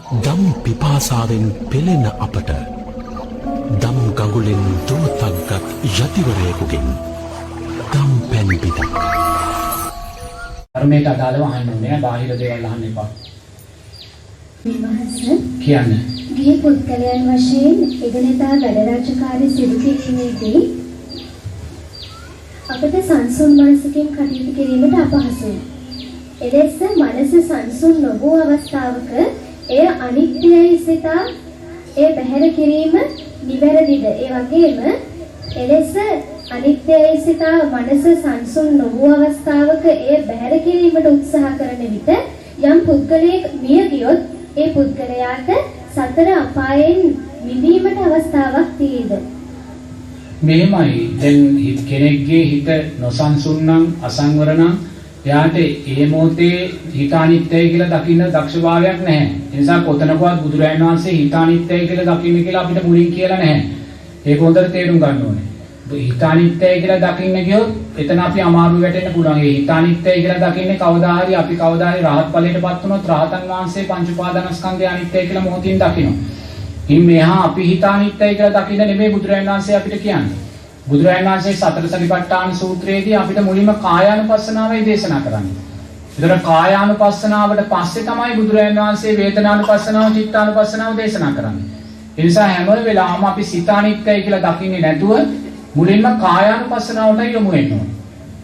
දම් පිපාසාවෙන් පෙළෙන අපට දම් ගඟුලෙන් දුවතක්ගත් යතිවරයෙකුගෙන් දම් පැන් පිටක්. ධර්මයට අදාළව අහන්න ඕනේ, බාහිර දේවල් අහන්න එපා. විමහස කියන්නේ ගිහි පුද්ගලයන් වශයෙන් එදිනෙදා වැඩ රාජකාරී සිදු කිරීමේදී අපට සංසුන් මනසකින් කටයුතු කිරීමට අපහසුයි. එලෙස මනස සංසුන් නොවූ අවස්ථාවක එය අනිත්‍යයි සිතා ඒ බැහැර කිරීම නිවැරදිද? ඒ වගේම එලෙස අනිත්‍යයි සිතා මනස සංසුන් නොවූ අවස්ථාවක එය බැහැර කිරීමට උත්සාහ කරන විට යම් පුද්ගලයෙක් මිය ගියොත් ඒ පුද්ගලයාට සතර අපායෙන් මිදීමට අවස්ථාවක් තියෙද? මෙහෙමයි. දැන් කෙනෙක්ගේ හිත නොසන්සුන් නම් අසංවර නම් එයාට ඒ මොහොතේ හිත අනිත්‍යයි කියලා දකින්න දක්ෂභාවයක් නැහැ. ඒ නිසා කොතනකවත් බුදුරජාණන් වහන්සේ හිත අනිත්‍යයි කියලා දකින්න කියලා අපිට මුලින් කියලා නැහැ. ඒක හොඳට තේරුම් ගන්න ඕනේ. හිත අනිත්‍යයි කියලා දකින්න ගියොත් එතන අපි අමාරු වැටෙන්න පුළුවන්. ඒ හිත අනිත්‍යයි කියලා දකින්නේ කවදා හරි රහත් ඵලයටපත් වුණොත් රහතන් වහන්සේ පංච උපාදානස්කන්ධය අනිත්‍යයි කියලා මොහොතින් දකිනවා. ඉන් මෙහා අපි හිත අනිත්‍යයි කියලා දකින්න නෙමෙයි බුදුරජාණන් වහන්සේ අපිට කියන්නේ. බුදුරජාණන් වහන්සේ සතර සතිපට්ඨාන සූත්‍රයේදී අපිට මුලින්ම කායානුපස්සනාවයි දේශනා කරන්නේ. ඒතර කායානුපස්සනාවට පස්සේ තමයි බුදුරජාණන් වහන්සේ වේදනානුපස්සනාව, චිත්තානුපස්සනාව දේශනා කරන්නේ. ඒ නිසා හැම වෙලාවම අපි සිත අනිත්‍යයි කියලා දකින්නේ නැතුව මුලින්ම කායානුපස්සනාවට යොමු වෙන්න ඕනේ.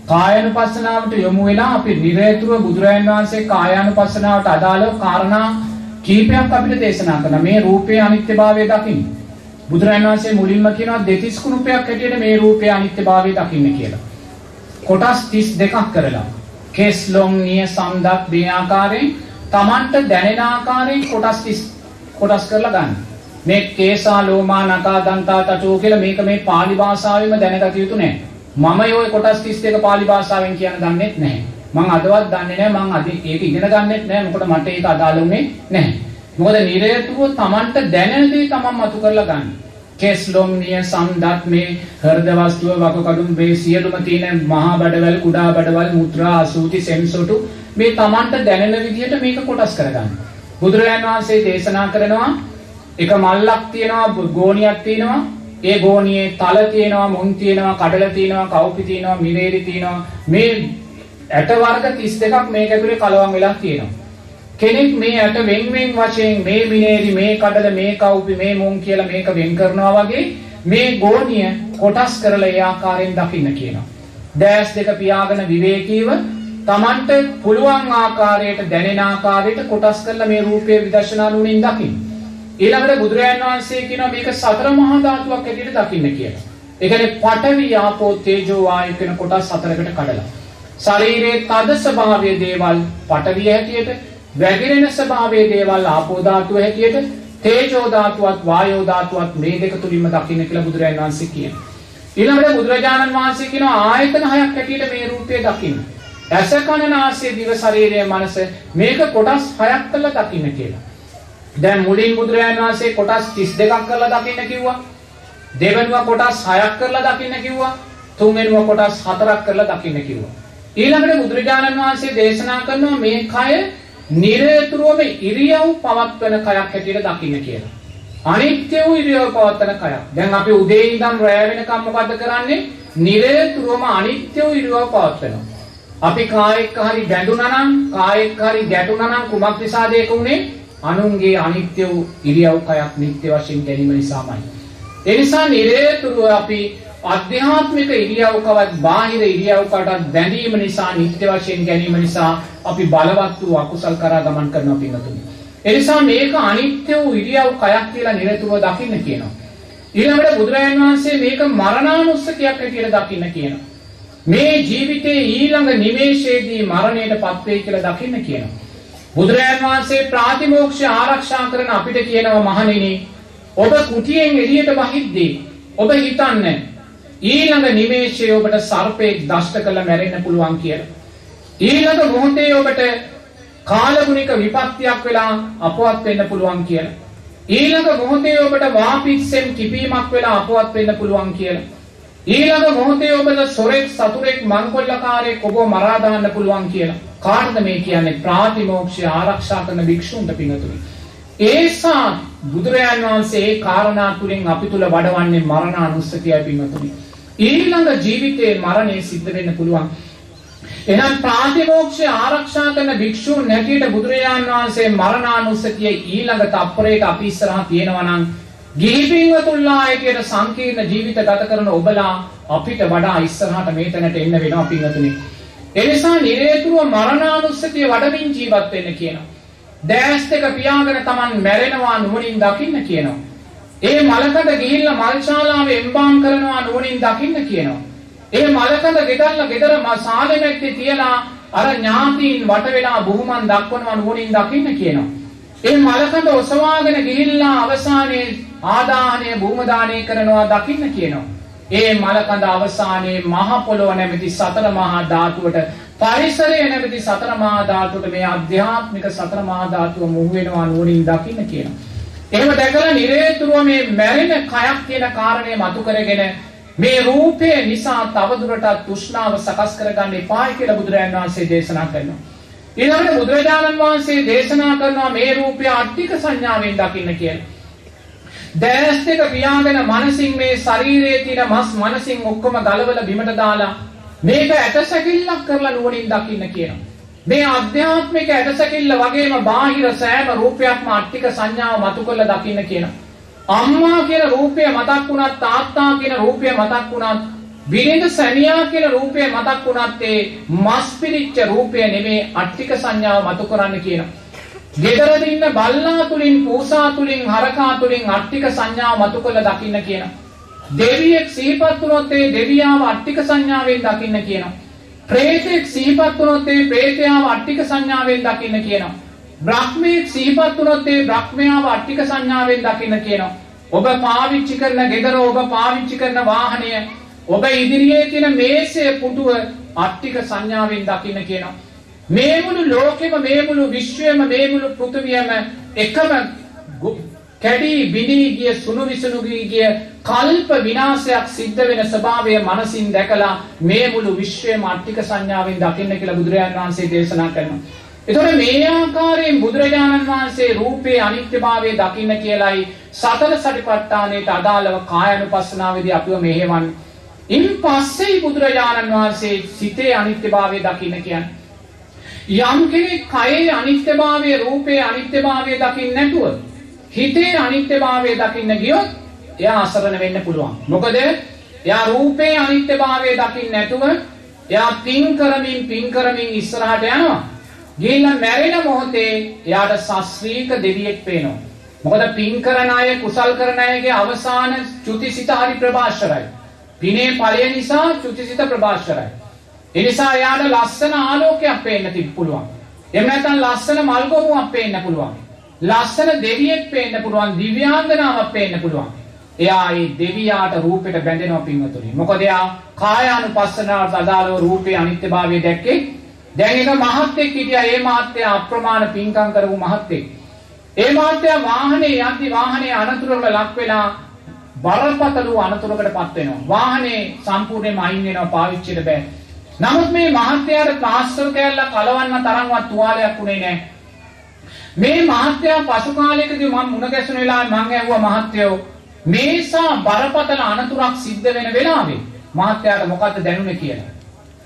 කායානුපස්සනාවට යොමු වෙලා අපි නිරේතුරුව බුදුරජාණන් වහන්සේ කායානුපස්සනාවට අදාළව කාරණා කීපයක් අපිට දේශනා කරනවා. මේ රූපයේ අනිත්‍යභාවය දකින්න. බුදුරජාණන් වහන්සේ මුලින්ම කියනවා දෙතිස් කුණුපයක් හැටියට මේ රූපයේ අනිත්‍යභාවය දකින්න කියලා. කොටස් 32ක් කරලා කේස් ලොම් නිය සම්දත් මේ ආකාරයෙන් Tamanට දැනෙන ආකාරයෙන් කොටස් කරලා ගන්න. මේ කේසා ලෝමා නකා දන්තා තටෝ කියලා මේක මේ pāli භාෂාවෙම දැනගත යුතු නෑ. මම ඔය කොටස් 32 pāli භාෂාවෙන් කියන දන්නෙත් නැහැ. මම අදවත් දන්නේ නැහැ. මම අද ඒක ඉගෙන ගන්නෙත් නැහැ. මොකද මට ඒක අදාළ වුණේ නැහැ. මොකද නිරේතුව Tamanට දැනෙන දේ Taman මතු කරලා ගන්න. කේස්ලොම් නිය සම්දත් මේ හෘද වස්තුව වකකඩුම් මේ සියලුම තියෙන මහා බඩවැල් කුඩා බඩවැල් මුත්‍රා අසූචි සෙම්සොටු මේ Tamanට දැනෙන විදිහට මේක කොටස් කරගන්න. බුදුරජාණන් වහන්සේ දේශනා කරනවා එක මල්ලක් තියෙනවා, ගෝණියක් තියෙනවා. ඒ ගෝණියේ තල තියෙනවා, මුං තියෙනවා, කඩල තියෙනවා, කවුපි තියෙනවා, මිරේරි තියෙනවා. මේ ඇට වර්ග 32ක් මේක ඇතුලේ කලවම් වෙලා තියෙනවා. කෙනෙක් මේ ඇට වෙන් වශයෙන් මේ මිනේරි, මේ කඩල, මේ කවුපි, මේ මුං කියලා මේක වෙන් කරනවා වගේ මේ ගෝණිය කොටස් කරලා ඒ ආකාරයෙන් දකින්න කියනවා. දැස් දෙක පියාගෙන විවේකීව Tamanට පුළුවන් ආකාරයට දැනෙන ආකාරයට කොටස් කරලා මේ රූපයේ විදර්ශනා නුවණින් දකින්න. ඊළඟට බුදුරජාණන් වහන්සේ කියනවා මේක සතර මහා ධාතුවක් හැටියට දකින්න කියලා. ඒ කියන්නේ පඨවි, ආපෝ, තේජෝ, වායු කියන කොටස් හතරකට කඩලා. ශරීරයේ තද ස්වභාවයේ දේවල් පඨවිය හැටියට, වැగిරෙන ස්වභාවයේ දේවල් ආපෝ ධාතුව හැටියට, තේජෝ ධාතුවත් වායෝ ධාතුවත් මේ දෙක තුලින්ම දකින්න කියලා බුදුරජාණන් වහන්සේ කියනවා. ඊළඟට බුදුරජාණන් වහන්සේ කියනවා ආයතන හයක් හැටියට මේ රූපය දකින්න. ඇස, කන, නාසය, දිව, ශරීරය, මනස මේක කොටස් හයක් කරලා දකින්න කියලා. දැන් මුලින් බුදුරජාණන් වහන්සේ කොටස් 32ක් කරලා දකින්න කිව්වා. දෙවෙනුව කොටස් 6ක් කරලා දකින්න කිව්වා. තුන්වෙනුව කොටස් 4ක් කරලා දකින්න කිව්වා. ඊළඟට බුදුරජාණන් වහන්සේ දේශනා කරනවා මේ කය නිරේතුරුවම ඉරියව් පවත්වන කයක් හැටියට දකින්න කියලා. අනිත්‍ය වූ ඉරියව් පවත්වන කයක්. දැන් අපි උදේ ඉඳන් රැය වෙනකම් මොකද කරන්නේ? නිරේතුරුවම අනිත්‍ය වූ ඉරියව් පවත්වනවා. අපි කායෙක් හරි බැඳුනා නම්, කායෙක් හරි ගැටුණා නම් කුමක් නිසාද ඒක උනේ? අනුන්ගේ අනිත්‍ය වූ ඉරියව් කයක් නිත්‍ය වශයෙන් ගැනීම නිසාමයි. ඒ නිසා නිරේතුරුව අපි අධ්‍යාත්මික ඉරියව්කවත් බාහිර ඉරියව්කට බැඳීම නිසා, නිත්‍ය වශයෙන් ගැනීම නිසා අපි බලවත් වූ අකුසල් කරා ගමන් කරනවා පින්වතුනි. ඒ නිසා මේක අනිත්‍ය වූ ඉරියව් කයක් කියලා නිරතුරුව දකින්න කියනවා. ඊළඟට බුදුරජාණන් වහන්සේ මේක මරණානුස්සතියක් හැටියට දකින්න කියනවා. මේ ජීවිතයේ ඊළඟ නිමේෂයේදී මරණයටපත් වෙයි කියලා දකින්න කියනවා. බුදුරජාණන් වහන්සේ ප්‍රාතිමෝක්ෂය ආරක්ෂා කරන අපිට කියනවා මහණෙනි, ඔබ කුටියෙන් එළියට බහිද්දී ඔබ හිතන්නේ ඊළඟ නිමේෂයේ ඔබට සර්පෙක් දෂ්ට කරලා මැරෙන්න පුළුවන් කියලා. ඊළඟ මොහොතේ ඔබට කාලගුණික විපත්තියක් වෙලා අපවත් වෙන්න පුළුවන් කියලා. ඊළඟ මොහොතේ ඔබට වාපිස්සෙන් කිපීමක් වෙලා අපවත් වෙන්න පුළුවන් කියලා. ඊළඟ මොහොතේ ඔබට සොරෙක්, සතුරෙක්, මංකොල්ලකාරයෙක් ඔබව මරා දාන්න පුළුවන් කියලා. කාටද මේ කියන්නේ? ප්‍රාතිමෝක්ෂය ආරක්ෂා කරන භික්ෂුන්ට පින්වතුනි. ඒසා බුදුරජාණන් වහන්සේ ඒ කාරණා තුලින් අපි තුල වඩවන්නේ මරණානුස්සතියයි පින්වතුනි. ඊළඟ ජීවිතේ මරණය සිද්ධ වෙන්න පුළුවන්. එහෙනම් ප්‍රාතිමෝක්ෂය ආරක්ෂා කරන භික්ෂුන් හැටියට බුදුරජාණන් වහන්සේ මරණානුස්සතිය ඊළඟ තප්පරයට අපි ඉස්සරහා තියෙනවා නම් ගිහි පින්වතුන්ලා හැටියට සංකීර්ණ ජීවිත ගත කරන ඔබලා අපිට වඩා ඉස්සරහට මේ තැනට එන්න වෙනවා පින්වතුනි. ඒ නිසා නිරේතුරුව මරණානුස්සතිය වඩමින් ජීවත් වෙන්න කියනවා. දැස් දෙක පියාගෙන Taman මැරෙනවා නුවණින් දකින්න කියනවා. ඒ මලකඩ ගිහිල්ලා මල්ශාලාවේ එම්බාම් කරනවා නුවණින් දකින්න කියනවා. ඒ මලකඳ ගෙදල්ලා ගෙදර සාලෙමැත්තේ තියලා අර ඥාතීන් වට වෙලා බුහුමන් දක්වනවා නුවණින් දකින්න කියනවා. ඒ මලකඳ ඔසවාගෙන ගිහිල්ලා අවසානයේ ආදාහනය බුහුම දානය කරනවා දකින්න කියනවා. ඒ මලකඳ අවසානයේ මහ පොළොව නැමැති සතර මහා ධාතුවට පරිසරය නැමැති සතර මහා ධාතුවට මේ ආධ්‍යාත්මික සතර මහා ධාතුව මුහු වෙනවා නුවණින් දකින්න කියනවා. එහෙම දැකලා නිරේතුරුව මේ මැරෙන කයක් කියන කාරණේ මතු කරගෙන මේ රූපය නිසා තවදුරටත් තෘෂ්ණාව සකස් කරගන්න එපායි කියලා බුදුරජාණන් වහන්සේ දේශනා කරනවා. ඊළඟට බුදුරජාණන් වහන්සේ දේශනා කරනවා මේ රූපය අට්ඨික සංඥාවෙන් දකින්න කියලා. දැස් දෙක පියාගෙන මනසින් මේ ශරීරයේ තියෙන මස් මනසින් ඔක්කොම ගලවලා බිමට දාලා මේක ඇටසැකිල්ලක් කරලා නුවණින් දකින්න කියනවා. මේ ආධ්‍යාත්මික ඇටසැකිල්ල වගේම බාහිර සෑම රූපයක්ම අට්ඨික සංඥාව මතු කරලා දකින්න කියනවා. අම්මා කියන රූපය මතක් වුණත් තාත්තා කියන රූපය මතක් වුණත් බිරිඳ සැමියා කියන රූපය මතක් වුණත් ඒ මස් පිරිච්ච රූපය නෙමේ අට්ඨික සංඥාව මතු කරන්න කියනවා. ගෙදර ඉන්න බල්ලා තුලින් පූසා තුලින් හරකා තුලින් අට්ඨික සංඥාව මතු කරලා දකින්න කියනවා. දෙවියෙක් සිහිපත් වුණොත් ඒ දෙවියාව අට්ඨික සංඥාවෙන් දකින්න කියනවා. ප්‍රේතෙක් සිහිපත් වුණොත් ඒ ප්‍රේතයාව අට්ඨික සංඥාවෙන් දකින්න කියනවා. බ්‍රහ්මීක් සිහිපත් වුණොත් ඒ බ්‍රහ්මයාව අට්ඨික සංඥාවෙන් දකින්න කියනවා. ඔබ පාවිච්චි කරන ගෙදර ඔබ පාවිච්චි කරන වාහනය ඔබ ඉදිරියේ තියෙන මේසය පුටුව අට්ඨික සංඥාවෙන් දකින්න කියනවා. මේ මුළු ලෝකෙම මේ මුළු විශ්වයම මේ මුළු පෘථිවියම එකම කැඩී බිඳී ගිය සුණු විසුණු ගිය කල්ප විනාශයක් සිද්ධ වෙන ස්වභාවය මනසින් දැකලා මේ මුළු විශ්වයම අට්ඨික සංඥාවෙන් දකින්න කියලා බුදුරජාණන් වහන්සේ දේශනා කරනවා. එතකොට මේ ආකාරයෙන් බුදුරජාණන් වහන්සේ රූපේ අනිත්‍යභාවය දකින්න කියලායි සතර සටිපට්ඨානයට අදාළව කායानुපස්සනාවේදී අපිව මෙහෙවන්නේ. ඉන් පස්සේ බුදුරජාණන් වහන්සේ සිතේ අනිත්‍යභාවය දකින්න කියන්නේ. යම් කෙනෙක් කයේ අනිත්‍යභාවය රූපේ අනිත්‍යභාවය දකින්න නැතුව හිතේ අනිත්‍යභාවය දකින්න ගියොත් එයා අසරණ වෙන්න පුළුවන්. මොකද එයා රූපේ අනිත්‍යභාවය දකින්න නැතුව එයා පින් කරමින් ඉස්සරහට යනවා. ගිහිල්ලා මැරෙන මොහොතේ එයාට ශාස්ත්‍රීක දෙවියෙක් පේනවා. මොකද පින් කරන අය කුසල් කරන අයගේ අවසාන චුතිසිත හරි ප්‍රභාෂරයි. පිනේ ඵලය නිසා චුතිසිත ප්‍රභාෂරයි. ඒ නිසා එයාට ලස්සන ආලෝකයක් පේන්න පුළුවන්. එහෙම නැත්නම් ලස්සන මල්ගොමුවක් පේන්න පුළුවන්. ලස්සන දෙවියෙක් පේන්න පුළුවන්. දිව්‍යාංගනාවක් පේන්න පුළුවන්. එයා ඒ දෙවියාට රූපෙට බැඳෙනවා පින්වතුනි. මොකද එයා කායානුපස්සනාවට අදාළව රූපේ අනිත්‍යභාවය දැක්කේ. දැන් එක මහත්ෙක් හිටියා. ඒ මහත්යා අප්‍රමාණ පින්කම් කරපු මහත්ෙක්. ඒ මහත්යා වාහනේ යද්දි වාහනේ අනතුරකට ලක් වෙලා බරපතල අනතුරකටපත් වෙනවා. වාහනේ සම්පූර්ණයෙන්ම අයින් වෙනවා, පාවිච්චියට බෑ. නමුත් මේ මහත්යාට ප්ලාස්ටර් කෑල්ලක් කලවන්න තරම්වත් තුවාලයක් උනේ නැහැ. මේ මහත්යා පසු කාලයකදී මම මුණ ගැසුණු වෙලාවේ මම ඇහුවා මහත්යෝ මේසා බරපතල අනතුරක් සිද්ධ වෙන වෙලාවේ මහත්යාට මොකද්ද දැනුනේ කියලා.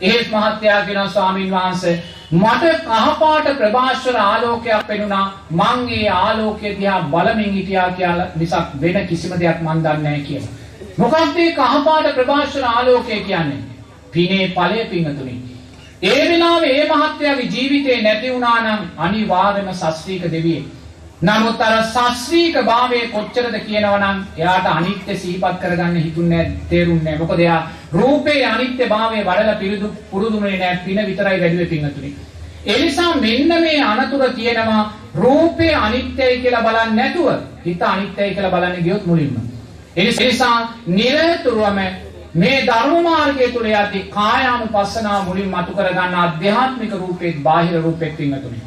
ඒත් මහත්යා කියනවා ස්වාමින් වහන්සේ මට කහපාට ප්‍රභාෂර ආලෝකයක් පෙනුණා. මං ඒ ආලෝකය දිහා බලමින් හිටියා කියලා මිසක් වෙන කිසිම දෙයක් මන් දන්නේ නැහැ කියලා. මොකක්ද මේ කහපාට ප්‍රභාෂර ආලෝකය කියන්නේ? පිනේ ඵලය පිංගතුනි. ඒ වෙලාවේ ඒ මහත්යාගේ ජීවිතේ නැති වුණා නම් අනිවාර්යයෙන්ම ශාස්ත්‍රීක දෙවියෙක්. නමුත් අර ශාස්ත්‍රීක භාවයේ කොච්චරද කියනවනම් එයාට අනිත්‍ය සිහිපත් කරගන්න හිතුන්නේ නැහැ, තේරුන්නේ නැහැ. මොකද එයා රූපේ අනිත්‍ය භාවයේ වඩලා පුරුදුුනේ නැහැ, පින විතරයි වැඩිවේ පිංගතුනි. ඒ නිසා මෙන්න මේ අනතුර තියෙනවා. රූපේ අනිත්‍යයි කියලා බලන්නේ නැතුව හිත අනිත්‍යයි කියලා බලන්න ගියොත් මුලින්ම. ඒ නිසා නිරතුරුවම මේ ධර්ම මාර්ගය තුල යති කායානුපස්සනාව මුලින් මතු කරගන්න ආධ්‍යාත්මික රූපෙත් බාහිර රූපෙත් පිංගතුනි.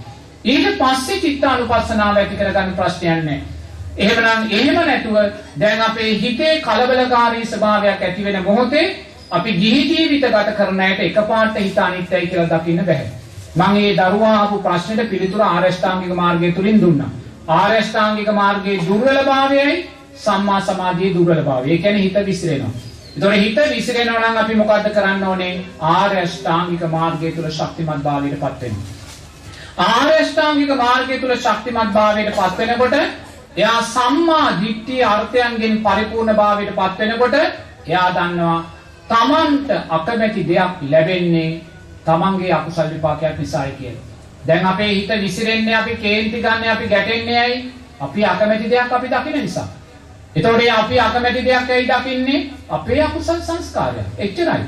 ඊට පස්සේ චිත්තානුපස්සනාව ඇති කරගන්න ප්‍රශ්නයක් නැහැ. එහෙම නැතුව දැන් අපේ හිතේ කලබලකාරී ස්වභාවයක් ඇති වෙන මොහොතේ අපි ගිහි ජීවිත ගත කරන අයට එකපාරට හිත අනිත්‍යයි කියලා දකින්න බෑ. මම මේ දරුවා ආපු ප්‍රශ්නෙට පිළිතුර ආරෂ්ඨාංගික මාර්ගය තුලින් දුන්නා. ආර්ය අෂ්ටාංගික මාර්ගයේ දුර්වලභාවයයි සම්මා සමාධියේ දුර්වලභාවය. ඒ කියන්නේ හිත විසිරෙනවා. ඒතකොට හිත විසිරෙනවා නම් අපි මොකද්ද කරන්න ඕනේ? ආර්ය අෂ්ටාංගික මාර්ගය තුල ශක්තිමත් භාවයටපත් වෙනවා. ආර්ය අෂ්ටාංගික මාර්ගය තුල ශක්තිමත් භාවයටපත් වෙනකොට එයා සම්මා දිට්ඨිය අර්ථයන්ගෙන් පරිපූර්ණ භාවයටපත් වෙනකොට එයා දන්නවා තමන්ට අකමැති දෙයක් ලැබෙන්නේ තමන්ගේ අකුසල් විපාකයක් නිසායි කියලා. දැන් අපේ හිත විසිරෙන්නේ අපි කේන්ති ගන්න අපි ගැටෙන්නේ ඇයි? අපි අකමැති දෙයක් අපි දකින නිසා. එතකොට අපි අකමැති දෙයක් ඇයි දකින්නේ? අපේ අකුසල් සංස්කාරය. එච්චරයි.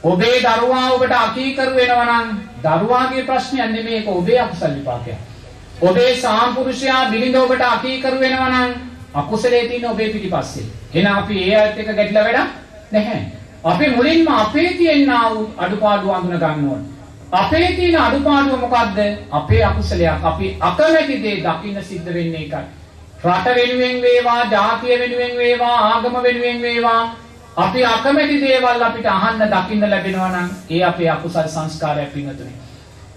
ඔබේ දරුවා ඔබට අකීකරු වෙනවා නම් දරුවාගේ ප්‍රශ්නයක් නෙමෙයි ඒක ඔබේ අකුසල් විපාකයක්. ඔබේ සාම්පුරුෂයා බිරිඳ ඔබට අකීකරු වෙනවා නම් අකුසලයේ තියෙන ඔබේ පිටිපස්සේ. එහෙනම් අපි ඒ අයත් එක්ක ගැටලා වැඩක් නැහැ. අපි මුලින්ම අපේ තියෙනා වූ අඩුපාඩු අඳුන ගන්න ඕනේ. අපේ තියෙන අඩුපාඩුව මොකද්ද? අපේ අකුසලයක්. අපි අකමැති දේ දකින්න සිද්ධ වෙන්නේ ඒකයි. රට වෙනුවෙන් වේවා, ජාතිය වෙනුවෙන් වේවා, ආගම වෙනුවෙන් වේවා, අපි අකමැති දේවල් අපිට අහන්න දකින්න ලැබෙනවා නම් ඒ අපේ අකුසල් සංස්කාරයක් පින්නතුනේ.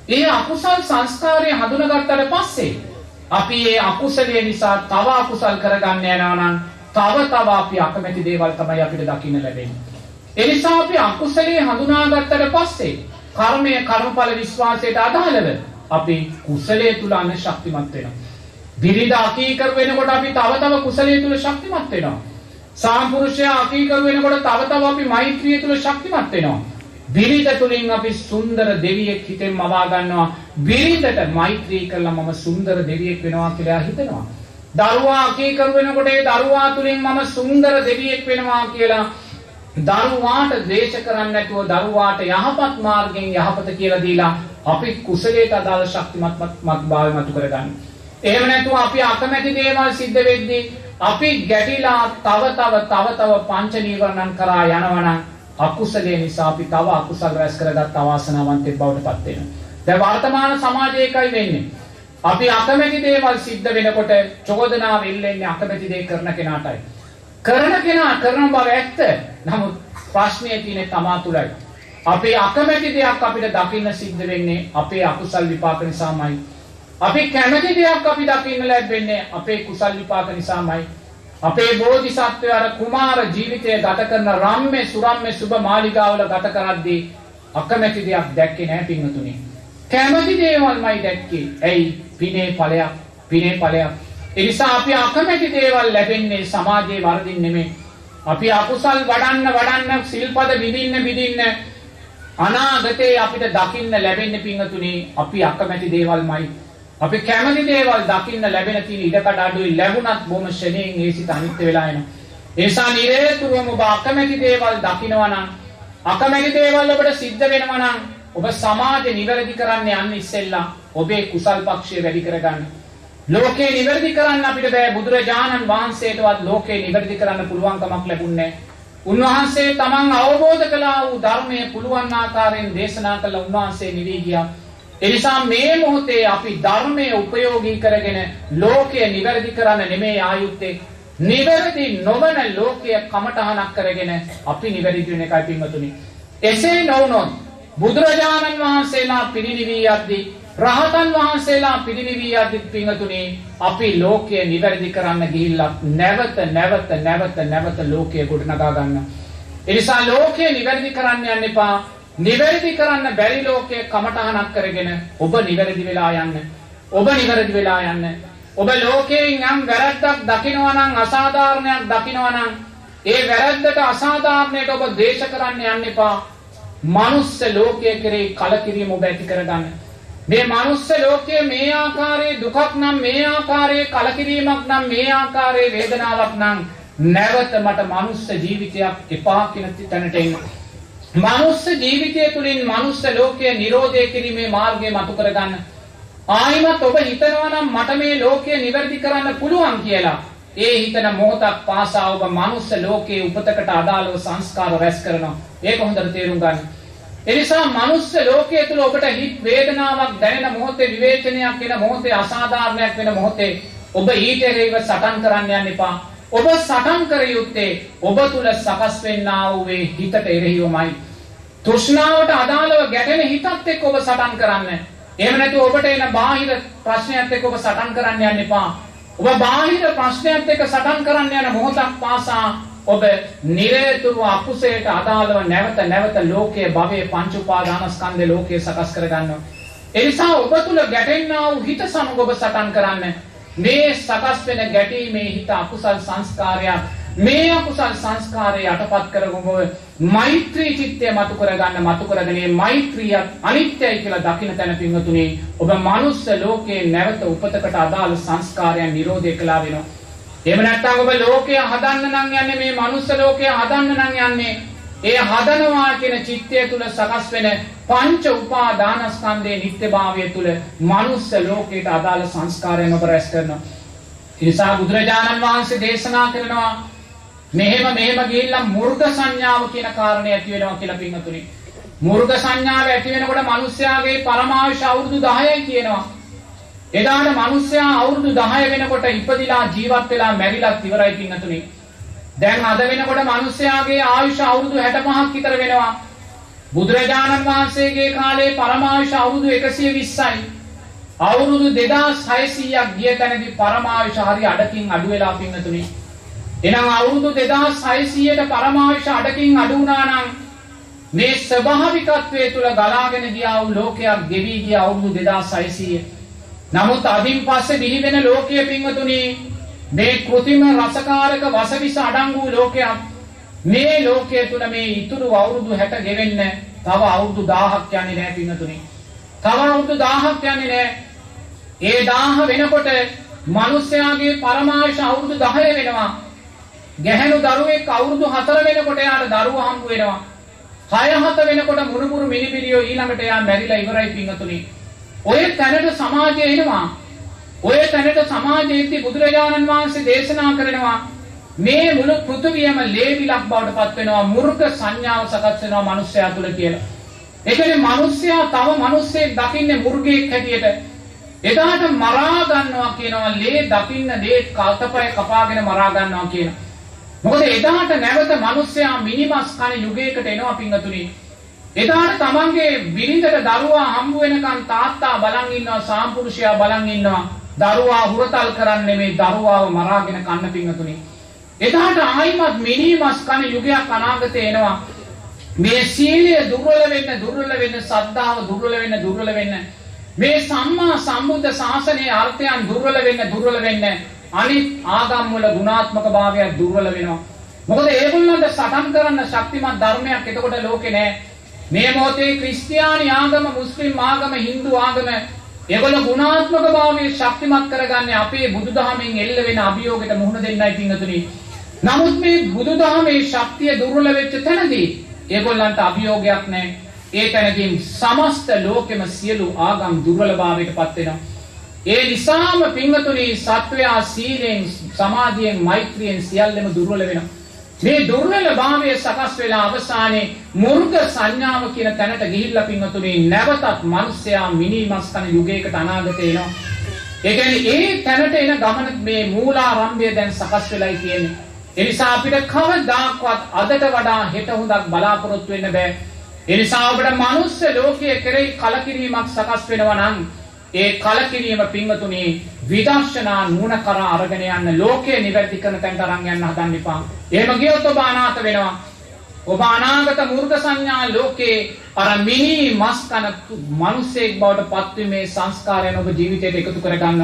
ඒ අකුසල් සංස්කාරය හඳුනාගත්තට පස්සේ අපි ඒ අකුසලයේ නිසා තව අකුසල් කරගන්න යනවා නම් තව අපි අකමැති දේවල් තමයි අපිට දකින්න ලැබෙන්නේ. ඒ නිසා අපි අකුසලයේ හඳුනාගත්තට පස්සේ කර්මය කර්මඵල විශ්වාසයට අදාළව අපි කුසලයේ තුල අන ශක්තිමත් වෙනවා. බිරිඳ අකීකරු වෙනකොට අපි තව කුසලයේ තුල ශක්තිමත් වෙනවා. සාම්පුරුෂයා අකීකරු වෙනකොට තව අපි මෛත්‍රිය තුල ශක්තිමත් වෙනවා. බිරිඳ තුලින් අපි සුන්දර දෙවියෙක් හිතෙන් මවා ගන්නවා. බිරිඳට මෛත්‍රී කළා මම සුන්දර දෙවියෙක් වෙනවා කියලා හිතනවා. දරුවා අකීකරු වෙනකොට ඒ දරුවා තුලින් මම සුන්දර දෙවියෙක් වෙනවා කියලා දරුවාට ද්වේෂ කරන්නේ නැතුව දරුවාට යහපත් මාර්ගයෙන් යහපත කියලා දීලා අපි කුසලයට අදාළ ශක්තිමත් භාවය මතු කරගන්න. එහෙම නැතුව අපි අකමැති දේවල් සිද්ධ වෙද්දී අපි ගැටිලා තව පංච නීවරණන් කරා යනවනම් අකුසලයේ නිසා අපි තව අකුසල රැස් කරගත් අවාසනාවන්තයෙක් බවට පත් වෙනවා. දැන් වර්තමාන සමාජයේ එකයි වෙන්නේ. අපි අකමැති දේවල් සිද්ධ වෙනකොට චෝදනාව එල්ලෙන්නේ අකමැති දේ කරන කෙනාටයි. කරන කෙනා කරන බව ඇත්ත. නමුත් ප්‍රශ්නේ තියෙන්නේ තමා තුලයි. අපේ අකමැති දෙයක් අපිට දකින්න සිද්ධ වෙන්නේ අපේ අකුසල් විපාක නිසාමයි. අපි කැමති දෙයක් අපි දකින්න ලැබෙන්නේ අපේ කුසල් විපාක නිසාමයි. අපේ බෝධිසත්වය අර කුමාර ජීවිතය ගත කරන රම්මේ සුරම්මේ සුබ මාලිගාවල ගත කරද්දී අකමැති දෙයක් දැක්කේ නැහැ පින්වතුනි. කැමති දේවල්මයි දැක්කේ. ඇයි? පිනේ ඵලයක්. ඒ නිසා අපි අකමැති දේවල් ලැබෙන්නේ සමාජයේ වරදින් නෙමෙයි. අපි අකුසල් වඩන්න සිල්පද විඳින්න අනාගතේ අපිට දකින්න ලැබෙන්නේ පින්වතුනි අපි අකමැති දේවල්මයි. අපි කැමති දේවල් දකින්න ලැබෙන තියෙන ඉඩකඩ අඩුයි ලැබුණත් බොහොම ශරණයෙන් ඒ සිත අනිත්‍ය වෙලා එනවා. ඒ නිසා නිරේතුරුවම ඔබ අකමැති දේවල් දකිනවා නම් අකමැති දේවල් ඔබට සිද්ධ වෙනවා නම් ඔබ සමාජය නිවැරදි කරන්න යන්න ඉස්සෙල්ලා ඔබේ කුසල් පක්ෂය වැඩි කරගන්න. ලෝකේ නිවැරදි කරන්න අපිට බෑ. බුදුරජාණන් වහන්සේටවත් ලෝකේ නිවැරදි කරන්න පුළුවන් කමක් ලැබුණේ නැහැ. උන්වහන්සේ තමන් අවබෝධ කළා වූ ධර්මයේ පුළුවන් ආකාරයෙන් දේශනා කළ උන්වහන්සේ නිවි ගියා. එනිසා මේ මොහොතේ අපි ධර්මයේ උපයෝගී කරගෙන ලෝකය නිවැරදි කරන්න නෙමෙයි ආයුත්තේ. නිවැරදි නොවන ලෝකය කමටහනක් කරගෙන අපි නිවැරදි වෙන එකයි පින්වතුනි. එසේ නොවුනොත් බුදුරජාණන් වහන්සේලා පිරිනිවී යද්දී රහතන් වහන්සේලා පිරිනිවී යද්දී පින්වතුනි අපි ලෝකය නිවැරදි කරන්න ගිහිල්ලා නැවත ලෝකය ගොඩනගා ගන්නවා. ඒ නිසා ලෝකය නිවැරදි කරන්න යන්න එපා. නිවැරදි කරන්න බැරි ලෝකයේ කමටහනක් කරගෙන ඔබ නිවැරදි වෙලා යන්න. ඔබ ලෝකයෙන් යම් වැරද්දක් දකිනවා නම් අසාධාරණයක් දකිනවා නම් ඒ වැරද්දට අසාධාරණයට ඔබ ද්වේෂ කරන්න යන්න එපා. මනුස්ස ලෝකයේ කෙරෙහි කලකිරීම ඔබ ඇති කරගන්න. මේ මනුස්ස ලෝකයේ මේ ආකාරයේ දුකක් නම් මේ ආකාරයේ කලකිරීමක් නම් මේ ආකාරයේ වේදනාවක් නම් නැවත මට මනුස්ස ජීවිතයක් එපා කියන තැනට එන්න. මනුස්ස ජීවිතය තුළින් මනුස්ස ලෝකයේ නිරෝධය කිරීමේ මාර්ගය මතු කරගන්න. ආයිමත් ඔබ හිතනවා නම් මට මේ ලෝකය නිවැරදි කරන්න පුළුවන් කියලා. ඒ හිතන මොහොතක් පාසා ඔබ මනුස්ස ලෝකයේ උපතකට අදාළව සංස්කාර රැස් කරනවා. ඒක හොඳට තේරුම් ගන්න. ඒ නිසා මනුස්ස ලෝකයේ තුල ඔබට හිත් වේදනාවක් දැනෙන මොහොතේ විවේචනයක් වෙන මොහොතේ අසාධාරණයක් වෙන මොහොතේ ඔබ ඊට එරෙහිව සටන් කරන්න යන්න එපා. ඔබ සටන් කර යුත්තේ ඔබ තුල සකස් වෙන්නා වූ හිතට එරෙහිවමයි. තෘෂ්ණාවට අදාළව ගැටෙන හිතත් එක්ක ඔබ සටන් කරන්න. එහෙම නැතුව ඔබට එන බාහිර ප්‍රශ්නයත් එක්ක ඔබ සටන් කරන්න යන්න එපා. ඔබ බාහිර ප්‍රශ්නයත් එක්ක සටන් කරන්න යන මොහොතක් පාසා ඔබ නිරේතුරු අකුසයට අදාළව නැවත ලෝකයේ භවයේ පංච උපාදානස්කන්ධේ ලෝකයේ සකස් කර ගන්නවා. ඒ නිසා ඔබ තුල ගැටෙන්නා වූ හිත සමග ඔබ සටන් කරන්න. මේ සකස් වෙන ගැටීමේ හිත අකුසල් සංස්කාරයක්. මේ අකුසල් සංස්කාරය යටපත් කරගොම මෛත්‍රී චිත්තය මතු කරගෙන මේ මෛත්‍රිය අනිත්‍යයි කියලා දකින්න තැන පින්වතුනි ඔබ මනුස්ස ලෝකයේ නැවත උපතකට අදාළ සංස්කාරයන් නිරෝධය කළා වෙනවා. එහෙම නැත්නම් ඔබ ලෝකය හදන්න නම් යන්නේ මේ මනුස්ස ලෝකය හදන්න නම් යන්නේ ඒ හදනවා කියන චිත්තය තුල සකස් වෙන පංච උපාදානස්කන්ධයේ නිත්‍යභාවය තුල මනුස්ස ලෝකයට අදාළ සංස්කාරයන් ඔබ රැස් කරනවා. ඒ නිසා බුදුරජාණන් වහන්සේ දේශනා කරනවා මෙහෙම ගිහිල්ලා මුර්ග සංඥාව කියන කාරණේ ඇති වෙනවා කියලා පින්වතුනි. මුර්ග සංඥාව ඇති වෙනකොට මිනිස්යාගේ පරමායුෂ අවුරුදු 10යි කියනවා. එදාට මිනිස්යා අවුරුදු 10 වෙනකොට ඉපදිලා ජීවත් වෙලා මැරිලත් ඉවරයි පින්වතුනි. දැන් අද වෙනකොට මිනිස්යාගේ ආයුෂ අවුරුදු 65ක් විතර වෙනවා. බුදුරජාණන් වහන්සේගේ කාලේ පරමායුෂ අවුරුදු 120යි. අවුරුදු 2600ක් ගිය තැනදී පරමායුෂ හරි අඩකින් අඩු වෙලා පින්වතුනි. එනම් අවුරුදු 2600ට පරමායුෂ අඩකින් අඩු වුණා නම් මේ ස්වභාවිකත්වයේ තුල ගලාගෙන ගියා වූ ලෝකයක් ගෙවි ගිය අවුරුදු 2600. නමුත් අදින් පස්සේ බිහි වෙන ලෝකයේ පින්වතුනි මේ කෘතිම රසකාරක වසවිස අඩංගු ලෝකයක්. මේ ලෝකයේ තුල මේ ඉතුරු අවුරුදු 60 ගෙවෙන්න තව අවුරුදු 1000ක් යන්නේ නැහැ පින්වතුනි. තව අවුරුදු 1000ක් යන්නේ නැහැ. ඒ 1000 වෙනකොට මිනිස්යාගේ පරමායුෂ අවුරුදු 10 වෙනවා. ගැහැණු දරුවෙක් අවුරුදු 4 වෙනකොට යාට දරුවා හම්බ වෙනවා. 6-7 වෙනකොට මුරුමුරු මිනිබිරියෝ ඊළඟට යා මැරිලා ඉවරයි පින්වතුනි. ඔය තැනට සමාජය එනවා. ඔය තැනට සමාජයේදී බුදුරජාණන් වහන්සේ දේශනා කරනවා මේ මුළු පෘථිවියම ලේවිලක් බවට පත් වෙනවා මුර්ග සංඥාව සකස් වෙනවා මිනිස්යා තුල කියලා. ඒ කියන්නේ මිනිස්යා තව මිනිස්සෙක් දකින්නේ මුර්ගෙක් හැටියට. එදාට මරා ගන්නවා කියනවා ලේ දකින්න ලේ කල්පය කපාගෙන මරා ගන්නවා කියනවා. මොකද එදාට නැවත මිනිස්සයා මිනිමස් කන යුගයකට එනවා පින්වතුනි. එදාට තමන්ගේ බිරිඳට දරුවා හම්බ වෙනකන් තාත්තා බලන් ඉන්නවා සාම්පුරුෂයා බලන් ඉන්නවා. දරුවා හුරතල් කරන්නේ මේ දරුවාව මරාගෙන කන්න පින්වතුනි. එදාට ආයිමත් මිනිමස් කන යුගයක් අනාගතේ එනවා. මේ සීලය දුර්වල වෙන්න සද්ධාව දුර්වල වෙන්න මේ සම්මා සම්බුද්ධ ශාසනයේ අර්ථයන් දුර්වල වෙන්න අනිත් ආගම් වල ගුණාත්මක භාවය දුර්වල වෙනවා. මොකද ඒගොල්ලන්ට සටන් කරන්න ශක්තිමත් ධර්මයක් එතකොට ලෝකේ නැහැ. මේ මොහොතේ ක්‍රිස්තියානි ආගම, මුස්ලිම් ආගම, හින්දු ආගම ඒගොල්ලෝ ගුණාත්මක භාවය ශක්තිමත් කරගන්නේ අපේ බුදුදහමෙන් එල්ල වෙන අභියෝගයට මුහුණ දෙන්නයි පින්වතුනි. නමුත් මේ බුදුදහමේ ශක්තිය දුර්වල වෙච්ච තැනදී ඒගොල්ලන්ට අභියෝගයක් නැහැ. ඒ තැනදී සමස්ත ලෝකෙම සියලු ආගම් දුර්වලභාවයට පත් වෙනවා. ඒ නිසාම පින්වතුනි සත්වයා සීලෙන්, සමාධියෙන්, මෛත්‍රියෙන් සියල්ලම දුර්වල වෙනවා. මේ දුර්වලභාවය සකස් වෙලා අවසානයේ මුර්ග සංඥාව කියන තැනට ගිහිල්ලා පින්වතුනි නැවතත් මිනිස්යා මිනිමස් කන යුගයකට අනාගතේ එනවා. ඒ කියන්නේ ඒ තැනට එන ගමන මේ මූලාරම්භය දැන් සකස් වෙලයි තියෙන්නේ. ඒ නිසා අපිට කවදාක්වත් අදට වඩා හෙට හොඳක් බලාපොරොත්තු වෙන්න බෑ. ඒ නිසා ඔබට මනුස්ස ලෝකයේ කෙරෙහි කලකිරීමක් සකස් වෙනවා නම් ඒ කලකිරීම පින්වතුනි විදර්ශනා නුවණ කරා අරගෙන යන්න ලෝකයේ නිවැරදි කරන තැනට අරන් යන්න හදන්න එපා. එහෙම ගියොත් ඔබ අනාථ වෙනවා. ඔබ අනාගත මූර්ග සංඥා ලෝකේ අර මිනි මස් කන මිනිසෙක් බවට පත්වීමේ සංස්කාරයන් ඔබ ජීවිතයට එකතු කරගන්න.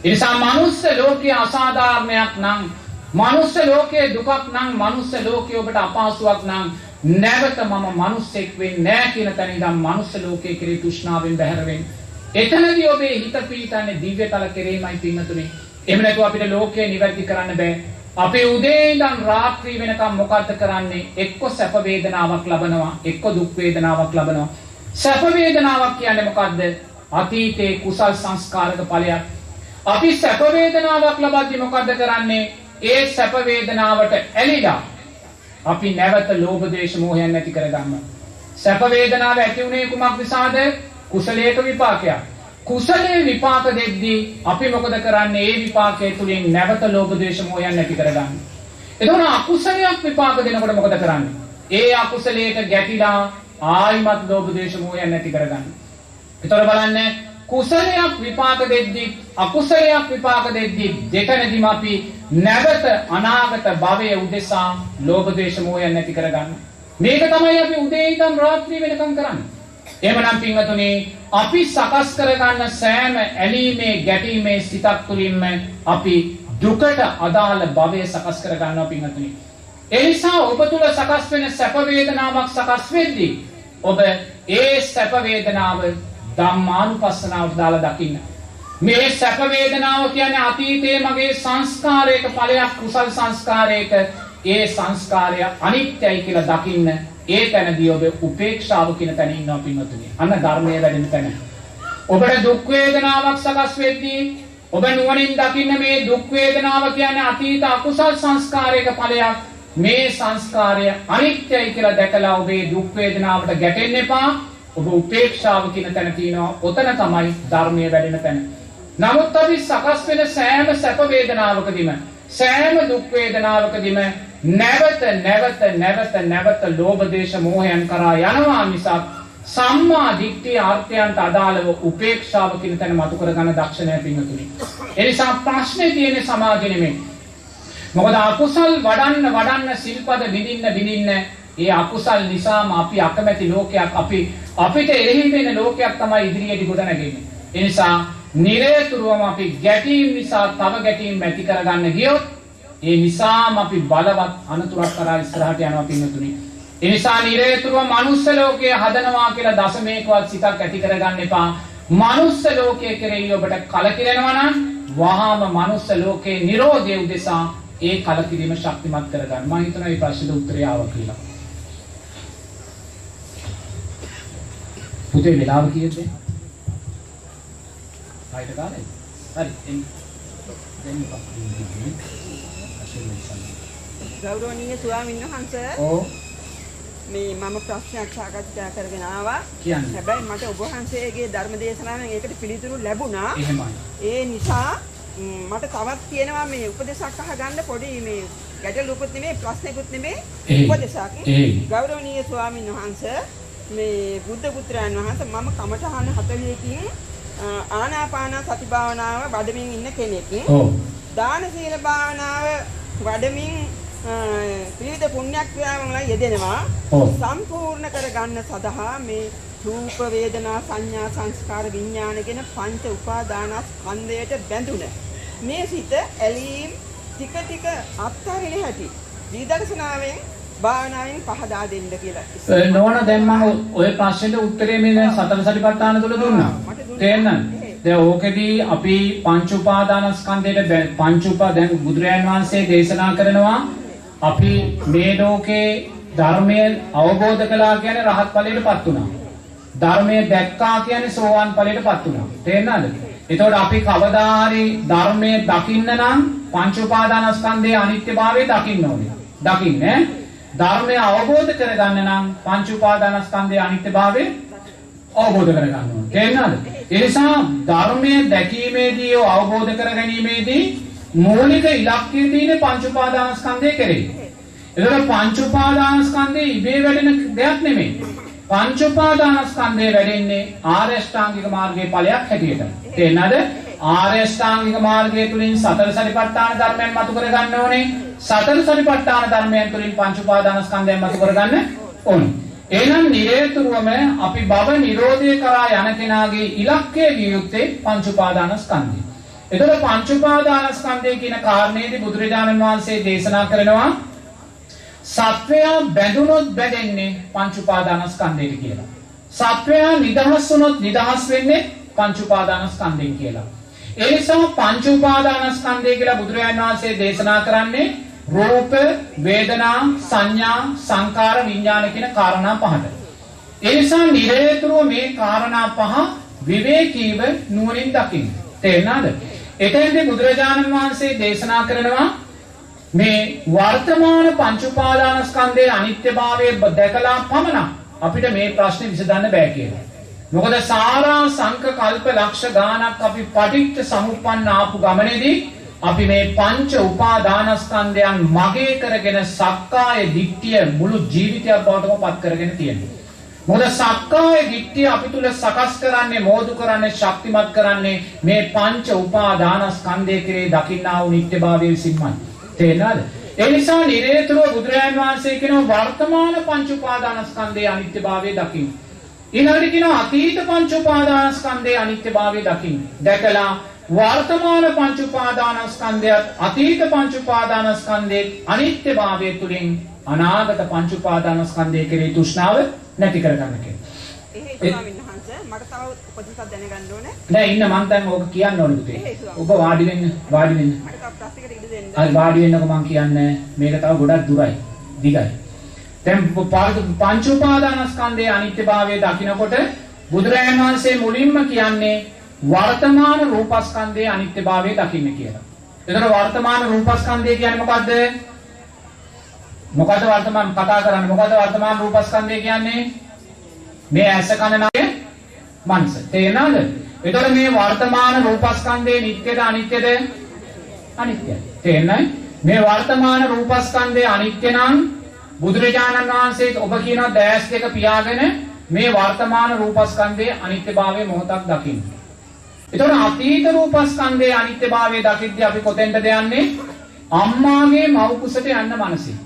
ඒ නිසා මනුස්ස ලෝකයේ අසාධාරණයක් නම්, මනුස්ස ලෝකයේ දුකක් නම්, මනුස්ස ලෝකයේ ඔබට අපහසුයක් නම් නැවත මම මිනිසෙක් වෙන්නේ නැහැ කියන තැන ඉඳන් මනුස්ස ලෝකයේ කෙරෙහි තෘෂ්ණාවෙන් බැහැර වෙන්න. එතනදී ඔබේ හිත පීඩන්නේ දිව්‍යතල කෙරෙහිමයි පින්වතුනි. එහෙම නැතුව අපිට ලෝකය නිවැරදි කරන්න බෑ. අපේ උදේ ඉඳන් රාත්‍රී වෙනකම් මොකද්ද කරන්නේ? එක්ක සැප වේදනාවක් ලබනවා, එක්ක දුක් වේදනාවක් ලබනවා. සැප වේදනාවක් කියන්නේ මොකද්ද? අතීතේ කුසල් සංස්කාරක ඵලයක්. අපි සැප වේදනාවක් ලබද්දී මොකද්ද කරන්නේ? ඒ සැප වේදනාවට ඇලිලා අපි නැවත ලෝභ දේශ මොහයන් නැති කරගන්නවා. සැප වේදනාව ඇති උනේ කුමක් නිසාද? කුසලයක විපාකයක්. කුසලයේ විපාක දෙද්දී අපි මොකද කරන්නේ? ඒ විපාකයේ තුලින් නැවත ලෝභ දේශ මොහයන් නැති කරගන්න. එතකොට අකුසලයක් විපාක දෙනකොට මොකද කරන්නේ? ඒ අකුසලයට ගැටිලා ආයිමත් ලෝභ දේශ මොහයන් නැති කරගන්න. ඒතර බලන්න කුසලයක් විපාක දෙද්දී අකුසලයක් විපාක දෙද්දී දෙතනදීම අපි නැවත අනාගත භවයේ උදෙසා ලෝභ ද්වේෂ මෝහයන් නැති කරගන්න. මේක තමයි අපි උදේ ඉඳන් රාත්‍රී වෙනකම් කරන්නේ. එහෙමනම් පින්වතුනි අපි සකස් කරගන්න සෑම ඇලීමේ ගැටීමේ සිතක් තුළින්ම අපි දුකට අදාළ භවය සකස් කරගන්නවා පින්වතුනි. ඒ නිසා ඔබ තුල සකස් වෙන සැප වේදනාවක් සකස් වෙද්දී ඔබ ඒ සැප වේදනාව ධම්මානුපස්සනාවට දාලා දකින්න. මේ සැප වේදනාව කියන්නේ අතීතයේ මගේ සංස්කාරයක ඵලයක් කුසල් සංස්කාරයක ඒ සංස්කාරය අනිත්‍යයි කියලා දකින්න. ඒ තැනදී ඔබ උපේක්ෂාව කියන තැන ඉන්නවා පින්වතුනි. අන්න ධර්මයේ වැඩෙන තැන. ඔබට දුක් වේදනාවක් සකස් වෙද්දී ඔබ නුවණින් දකින්න මේ දුක් වේදනාව කියන්නේ අතීත අකුසල් සංස්කාරයක ඵලයක්. මේ සංස්කාරය අනිත්‍යයි කියලා දැකලා ඔබේ දුක් වේදනාවට ගැටෙන්න එපා. ඔබ උපේක්ෂාව කියන තැන තියෙනවා. ඔතන තමයි ධර්මයේ වැඩෙන තැන. නමුත් අපි සකස් වෙන සෑම සැප වේදනාවකදීම සෑම දුක් වේදනාවකදීම නැවත ලෝභ දේශ මොහයන් කරා යනවා මිසක් සම්මා දිට්ඨිය ආර්ථයන්ට අදාළව උපේක්ෂාව කියන තැන මතු කරගන්න දක්ෂ නැහැ පින්වතුනි. ඒ නිසා ප්‍රශ්නේ තියෙන්නේ සමාජෙ නෙමෙයි. මොකද අකුසල් වඩන්න සිල්පද විඳින්න ඒ අකුසල් නිසාම අපි අකමැති ලෝකයක් අපිට එරෙහි වෙන ලෝකයක් තමයි ඉදිරියට ගොඩ නැගෙන්නේ. ඒ නිසා නිරේතුරුවම අපි ගැටීම් නිසා තව ගැටීම් ඇති කරගන්න ගියොත් ඒ නිසාම අපි බලවත් අනතුරක් කරා ඉස්සරහට යනවා පින්වතුනි. ඒ නිසා නිරේතුරුව මනුස්ස ලෝකයේ හදනවා කියලා දශමයකවත් සිතක් ඇති කරගන්න එපා. මනුස්ස ලෝකයේ කෙරෙහි ඔබට කලකිරෙනවා නම් වහාම මනුස්ස ලෝකයේ නිරෝධය උදෙසා ඒ කලකිරීම ශක්තිමත් කරගන්න. මම හිතනවා මේ ප්‍රශ්නෙට උත්තරය ආවා කියලා. පුතේ වෙලාව කීයද? හයිට කාලේ. හරි. දෙන්න ගෞරවනීය ස්වාමීන් වහන්සේ. ඔව්. මේ මම ප්‍රශ්නයක් සාකච්ඡා කරගෙන ආවා. කියන්නේ. හැබැයි මට ඔබ වහන්සේගේ ධර්ම දේශනාවෙන් ඒකට පිළිතුරු ලැබුණා. එහෙමයි. ඒ නිසා මට තවත් තියෙනවා මේ උපදේශයක් අහගන්න පොඩි මේ ගැටලුකුත් නෙමෙයි ප්‍රශ්නකුත් නෙමෙයි උපදේශයක්. ගෞරවනීය ස්වාමීන් වහන්සේ මේ බුද්ධ පුත්‍රයන් වහන්සේ මම කමඨහන 40කින් ආනාපාන සති භාවනාව වඩමින් ඉන්න කෙනෙක්. ඔව්. දාන සීල භාවනාව වඩමින් විවිධ පුණ්‍යක්‍රියාවන් වල යෙදෙනවා. සම්පූර්ණ කරගන්න සඳහා මේ රූප වේදනා සංඥා සංස්කාර විඥාන කියන පංච උපාදානස්කන්ධයට බැඳුන මේ සිත ඇලීම් ටික අත්හරින හැටි විදර්ශනාවෙන් භාවනාවෙන් පහදා දෙන්න කියලා. නෝන දැන් මම ওই ප්‍රශ්නෙට උත්තරේ මේ සතර සතිපට්ඨාන තුල දුන්නා. තේරෙනවද? දැන් ඕකෙදී අපි පංච උපාදානස්කන්ධයට දැන් බුදුරයන් වහන්සේ දේශනා කරනවා අපි මේ ලෝකේ ධර්මය අවබෝධ කළා කියන්නේ රහත් ඵලයටපත් වුණා. ධර්මය දැක්කා කියන්නේ සෝවාන් ඵලයටපත් වුණා. තේරෙනවද? එතකොට අපි කවදා හරි ධර්මයේ දකින්න නම් පංච උපාදානස්කන්ධයේ අනිත්‍යභාවය දකින්න ඕනේ. දකින්නේ ධර්මය අවබෝධ කරගන්න නම් පංච උපාදානස්කන්ධයේ අනිත්‍යභාවය අවබෝධ කරගන්න ඕනේ. තේරෙනවද? ඒ නිසා ධර්මයේ දැකීමේදී අවබෝධ කර ගැනීමේදී මූලික ඉලක්කය තියෙන්නේ පංච උපාදානස්කන්ධය කෙරෙහි. එතකොට පංච උපාදානස්කන්ධය ඉබේ වැඩෙන දෙයක් නෙමෙයි. පංච උපාදානස්කන්ධය වැඩෙන්නේ ආර්ය අෂ්ටාංගික මාර්ගයේ ඵලයක් හැටියට. තේරෙනවද? ආර්ය අෂ්ටාංගික මාර්ගය තුලින් සතර සතිපට්ඨාන ධර්මයන් මතු කරගන්න ඕනේ. සතර සතිපට්ඨාන ධර්මයන් තුලින් පංච උපාදානස්කන්ධයන් මතු කරගන්න ඕනේ. එහෙනම් නිරේතුරුවම අපි භව නිරෝධය කරා යන කෙනාගේ ඉලක්කය විය යුත්තේ පංච උපාදානස්කන්ධය. එතකොට පංච උපාදානස්කන්ධය කියන කාරණේදී බුදුරජාණන් වහන්සේ දේශනා කරනවා සත්වයා බැඳුනොත් බැඳෙන්නේ පංච උපාදානස්කන්ධයට කියලා. සත්වයා නිදහස් වුනොත් නිදහස් වෙන්නේ පංච උපාදානස්කන්ධයෙන් කියලා. ඒ නිසා පංච උපාදානස්කන්ධය කියලා බුදුරජාණන් වහන්සේ දේශනා කරන්නේ රූප, වේදනා, සංඥා, සංකාර, විඥාන කියන කාරණා පහට. ඒ නිසා නිරේතුරුව මේ කාරණා පහ විවේකීව නුවණින් දකින්න. තේරෙනවද? එතෙන්දී බුදුරජාණන් වහන්සේ දේශනා කරනවා මේ වර්තමාන පංච උපාදානස්කන්ධයේ අනිත්‍යභාවය දැකලා පමණක් අපිට මේ ප්‍රශ්නේ විසඳන්න බෑ කියලා. මොකද සාරා සංක කල්ප ලක්ෂ ගානක් අපි පටිච්ච සමුප්පන්න ආපු ගමනේදී අපි මේ පංච උපාදානස්කන්ධයන් මගේ කරගෙන සක්කාය දිට්ඨිය මුළු ජීවිතයක් බවටම පත් කරගෙන තියෙනවා. මොකද සක්කාය දිට්ඨිය අපි තුල සකස් කරන්නේ මෝදු කරන්නේ ශක්තිමත් කරන්නේ මේ පංච උපාදානස්කන්ධය කෙරේ දකින්නා වූ නිට්ටයභාවය විසින්මයි. තේරෙනවද? ඒ නිසා නිරේතුරුව බුදුරජාණන් වහන්සේ කියනවා වර්තමාන පංච උපාදානස්කන්ධයේ අනිත්‍යභාවය දකින්න. ඊළඟට කියනවා අතීත පංච උපාදානස්කන්ධයේ අනිත්‍යභාවය දකින්න. දැකලා වර්තමාන පංච උපාදානස්කන්ධයත් අතීත පංච උපාදානස්කන්ධයේ අනිත්‍යභාවය තුලින් අනාගත පංච උපාදානස්කන්ධය කෙරෙහි තෘෂ්ණාව නැති කරගන්න කියලා. ස්වාමීන් වහන්සේ මට තව උපදෙසක් දැනගන්න ඕනේ. නෑ ඉන්න මං දැන් ඕක කියන්න ඕනේ පුතේ. ඔබ වාඩි වෙන්න. මට තව ප්‍රශ්නයකට ඉඩ දෙන්න. අය වාඩි වෙන්නකො මං කියන්නේ මේක තව ගොඩක් දුරයි. දිගයි. දැන් පංච උපාදානස්කන්ධයේ අනිත්‍යභාවය දකිනකොට බුදුරජාණන් වහන්සේ මුලින්ම කියන්නේ වර්තමාන රූපස්කන්ධයේ අනිත්‍යභාවය දකින්න කියලා. එතකොට වර්තමාන රූපස්කන්ධය කියන්නේ මොකද්ද? මොකද්ද වර්තමාන කතා කරන්නේ? මොකද්ද වර්තමාන රූපස්කන්ධය කියන්නේ? මේ ඇස කන නාසය මනස. තේරෙනවද? එතකොට මේ වර්තමාන රූපස්කන්ධයේ නිට්ටයද අනිත්‍යද? අනිත්‍යයි. තේරෙනවද? මේ වර්තමාන රූපස්කන්ධයේ අනිත්‍ය නම් බුදුරජාණන් වහන්සේ ඔබ කියන දැස් දෙක පියාගෙන මේ වර්තමාන රූපස්කන්ධයේ අනිත්‍යභාවය මොහොතක් දකින්න. එතකොට අතීත රූපස්කන්ධයේ අනිත්‍යභාවය දකිද්දී අපි කොතෙන්ද යන්නේ? අම්මාගේ මව් කුසට යන්න මනසේ.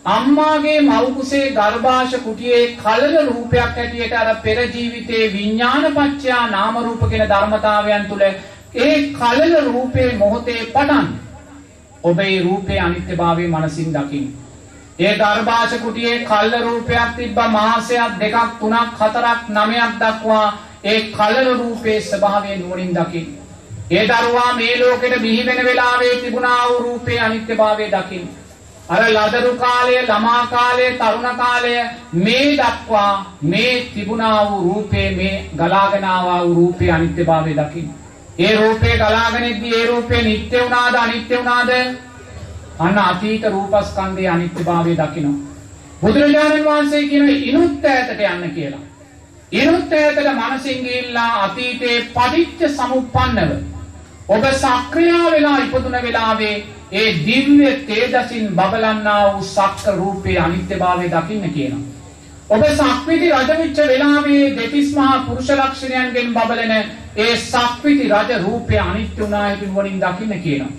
අම්මාගේ මව් කුසේ ගර්භාෂ කුටියේ කලල රූපයක් ඇටියට අර පෙර ජීවිතේ විඥානපච්චයා නාම රූප කියන ධර්මතාවයන් තුල ඒ කලල රූපේ මොහොතේ පටන් ඔබේ රූපේ අනිත්‍යභාවය මනසින් දකින්න. ඒ ගර්භාෂ කුටියේ කල්ල රූපයක් තිබ්බා මාසයක් දෙකක් තුනක් හතරක් නවයක් දක්වා ඒ කලල රූපේ ස්වභාවය නුවණින් දකින්න. ඒ දරුවා මේ ලෝකෙට බිහි වෙන වෙලාවේ තිබුණා වූ රූපේ අනිත්‍යභාවය දකින්න. අර ලදරු කාලය, ළමා කාලය, තරුණ කාලය මේ දක්වා මේ තිබුණා වූ රූපේ මේ ගලාගෙන ආවා වූ රූපේ අනිත්‍යභාවය දකින්න. ඒ රූපේ ගලාගෙන ඉද්දී ඒ රූපේ නිට්ටය වුණාද අනිත්‍ය වුණාද? අන්න අතීත රූපස්කන්ධයේ අනිත්‍යභාවය දකින්න. බුදුරජාණන් වහන්සේ කියන ඉනුත් ඈතට යන්න කියලා. ඉනුත් ඈතට මනසින් ගිහිල්ලා අතීතේ පටිච්ච සමුප්පන්නව ඔබ සක්‍රිය වෙලා ඉපදුන වෙලාවේ ඒ දිව්‍ය තේජසින් බබලන්නා වූ සක්‍ර රූපේ අනිත්‍යභාවය දකින්න කියනවා. ඔබ සක්විති රජ වෙච්ච වෙලාවේ දෙතිස් මහා පුරුෂ ලක්ෂණයන්ගෙන් බබලන ඒ සක්විති රජ රූපේ අනිත්‍ය උනායකින් වලින් දකින්න කියනවා.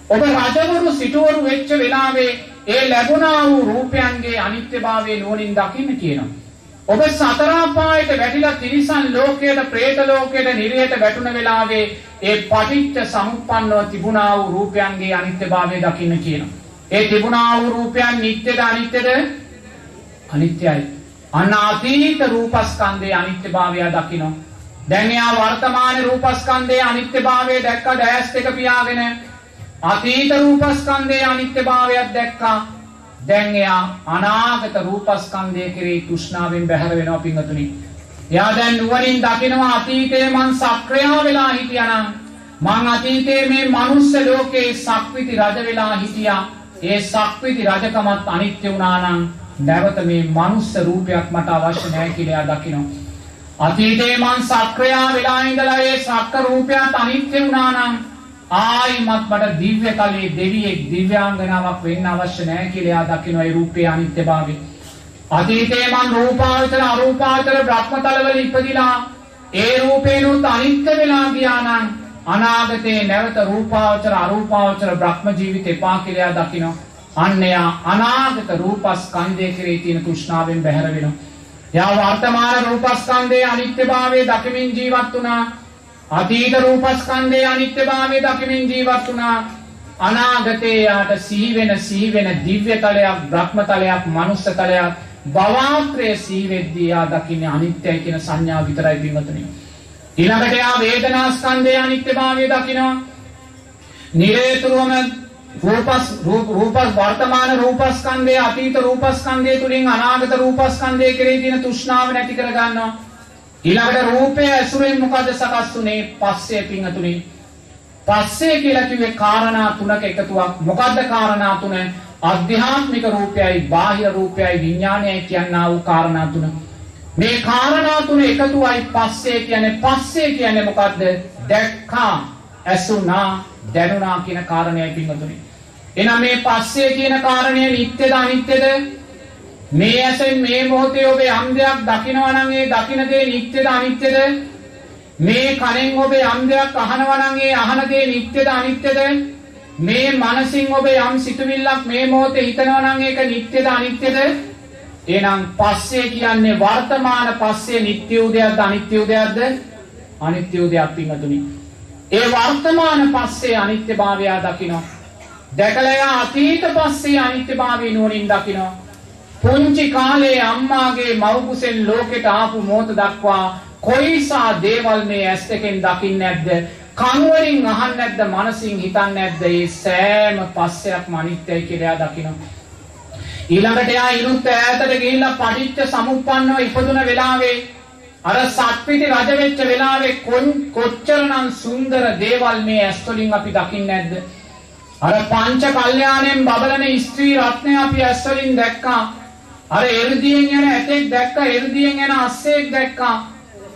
ඔබ රජවරු සිටවරු වෙච්ච වෙලාවේ ඒ ලැබුණා වූ රූපයන්ගේ අනිත්‍යභාවය නුවණින් දකින්න කියනවා. ඔබ සතර අපායට වැටිලා තිරිසන් ලෝකයට, പ്രേත ලෝකයට, නිරයට වැටුණ වෙලාවේ ඒ පටිච්ච සමුප්පන්නව තිබුණා වූ රූපයන්ගේ අනිත්‍යභාවය දකින්න කියනවා. ඒ තිබුණා වූ රූපයන් නිට්ටයද අනිත්‍යද? අනිත්‍යයි. අන්න අතීත රූපස්කන්ධයේ අනිත්‍යභාවය දකින්න. දැන් යා වර්තමාන රූපස්කන්ධයේ අනිත්‍යභාවය දැක්ක දැස් දෙක පියාගෙන අතීත රූපස්කන්ධයේ අනිත්‍යභාවයක් දැක්කා. දැන් එයා අනාගත රූපස්කන්ධය කෙරෙහි තෘෂ්ණාවෙන් බැහැර වෙනවා පින්වතුනි. එයා දැන් නුවණින් දකිනවා අතීතයේ මං සක්‍රිය වෙලා හිටියානම් මං අතීතයේ මේ මනුස්ස ලෝකේ සක්විති රජ වෙලා හිටියා. ඒ සක්විති රජකමත් අනිත්‍ය වුණා නම් නැවත මේ මනුස්ස රූපයක් මට අවශ්‍ය නැහැ කියලා එයා දකිනවා. අතීතයේ මං සක්‍රිය වෙලා ඉඳලා ඒ සක්‍ර රූපයත් අනිත්‍ය වුණා නම් ආයිමත් මට දිව්‍ය කලයේ දෙවියෙක් දිව්‍යාංගනාවක් වෙන්න අවශ්‍ය නැහැ කියලා එයා දකිනවා ඒ රූපේ අනිත්‍යභාවය. අතීතයේ මං රූපාවචර අරූපාවචර බ්‍රහ්මතලවල ඉපදිලා ඒ රූපේනොත් අනිත්‍ය වෙලා ගියා නම් අනාගතේ නැවත රූපාවචර අරූපාවචර බ්‍රහ්ම ජීවිත එපා කියලා එයා දකිනවා. අන්න එයා අනාගත රූපස්කන්ධය කෙරෙහි තියෙන තෘෂ්ණාවෙන් බැහැර වෙනවා. එයා වර්තමාන රූපස්කන්ධයේ අනිත්‍යභාවය දකිමින් ජීවත් වුණා. අතීත රූපස්කන්ධයේ අනිත්‍යභාවය දකිමින් ජීවත් වුණා. අනාගතේ යාට සිහි වෙන දිව්‍ය තලයක්, බ්‍රහ්ම තලයක්, මනුස්ස තලයක්, භවාත්‍රයේ සිහි වෙද්දී යා දකින්නේ අනිත්‍යයි කියන සංඥාව විතරයි පින්වතුනි. ඊළඟට යා වේදනා ස්කන්ධයේ අනිත්‍යභාවය දකිනවා. නිරේතුරුවම රූපස් වර්තමාන රූපස්කන්ධයේ අතීත රූපස්කන්ධය තුලින් අනාගත රූපස්කන්ධය කෙරෙහි තියෙන තෘෂ්ණාව නැති කර ගන්නවා. ඊළඟට රූපය ඇසුරෙන් මොකද සකස් වුනේ? පස්සේ පින්වතුනි. පස්සේ කියලා කිව්වේ කාරණා තුනක එකතුවක්. මොකද්ද කාරණා තුන? අධ්‍යාත්මික රූපයයි, බාහිර රූපයයි, විඥානයයි කියනා වූ කාරණා තුන. මේ කාරණා තුන එකතුවයි පස්සේ කියන්නේ. පස්සේ කියන්නේ මොකද්ද? දැක්කා, ඇසුණා, දැනුණා කියන කාරණයයි පින්වතුනි. එහෙනම් මේ පස්සේ කියන කාරණය නිට්ටයද අනිත්‍යද? මේ ඇසෙන් මේ මොහොතේ ඔබ යම් දෙයක් දකිනවා නම් ඒ දකින දේ නිත්‍යද අනිත්‍යද? මේ කනෙන් ඔබ යම් දෙයක් අහනවා නම් ඒ අහන දේ නිත්‍යද අනිත්‍යද? මේ මනසින් ඔබ යම් සිතුවිල්ලක් මේ මොහොතේ හිතනවා නම් ඒක නිත්‍යද අනිත්‍යද? එහෙනම් පස්සේ කියන්නේ වර්තමාන පස්සේ නිත්‍ය වූ දෙයක්ද අනිත්‍ය වූ දෙයක්ද? අනිත්‍ය වූ දෙයක් පින්වතුනි. ඒ වර්තමාන පස්සේ අනිත්‍යභාවය දකිනවා. දැකලා අතීත පස්සේ අනිත්‍යභාවය නුවණින් දකිනවා. පුංචි කාලේ අම්මාගේ මව් කුසෙන් ලෝකෙට ආපු මොහොත දක්වා කොයිසා දේවල් මේ ඇස් දෙකෙන් දකින්නේ නැද්ද? කන් වලින් අහන්නේ නැද්ද? මනසින් හිතන්නේ නැද්ද? මේ සෑම පස්සයක්ම අනිත්‍යයි කියලා දකිනවා. ඊළඟට යා ඉරුත් ඈතට ගිහිල්ලා පටිච්ච සමුප්පන්නව ඉපදුන වෙලාවේ අර සත්පිටි රජ වෙච්ච වෙලාවේ කොච්චරනම් සුන්දර දේවල් මේ ඇස් වලින් අපි දකින්නේ නැද්ද? අර පංච කල්යාණයෙන් බබලන ස්ත්‍රී රත්නය අපි ඇස් වලින් දැක්කා. අර එ르දියෙන් යන ඇතෙක් දැක්කා, එ르දියෙන් යන අස්සෙක් දැක්කා.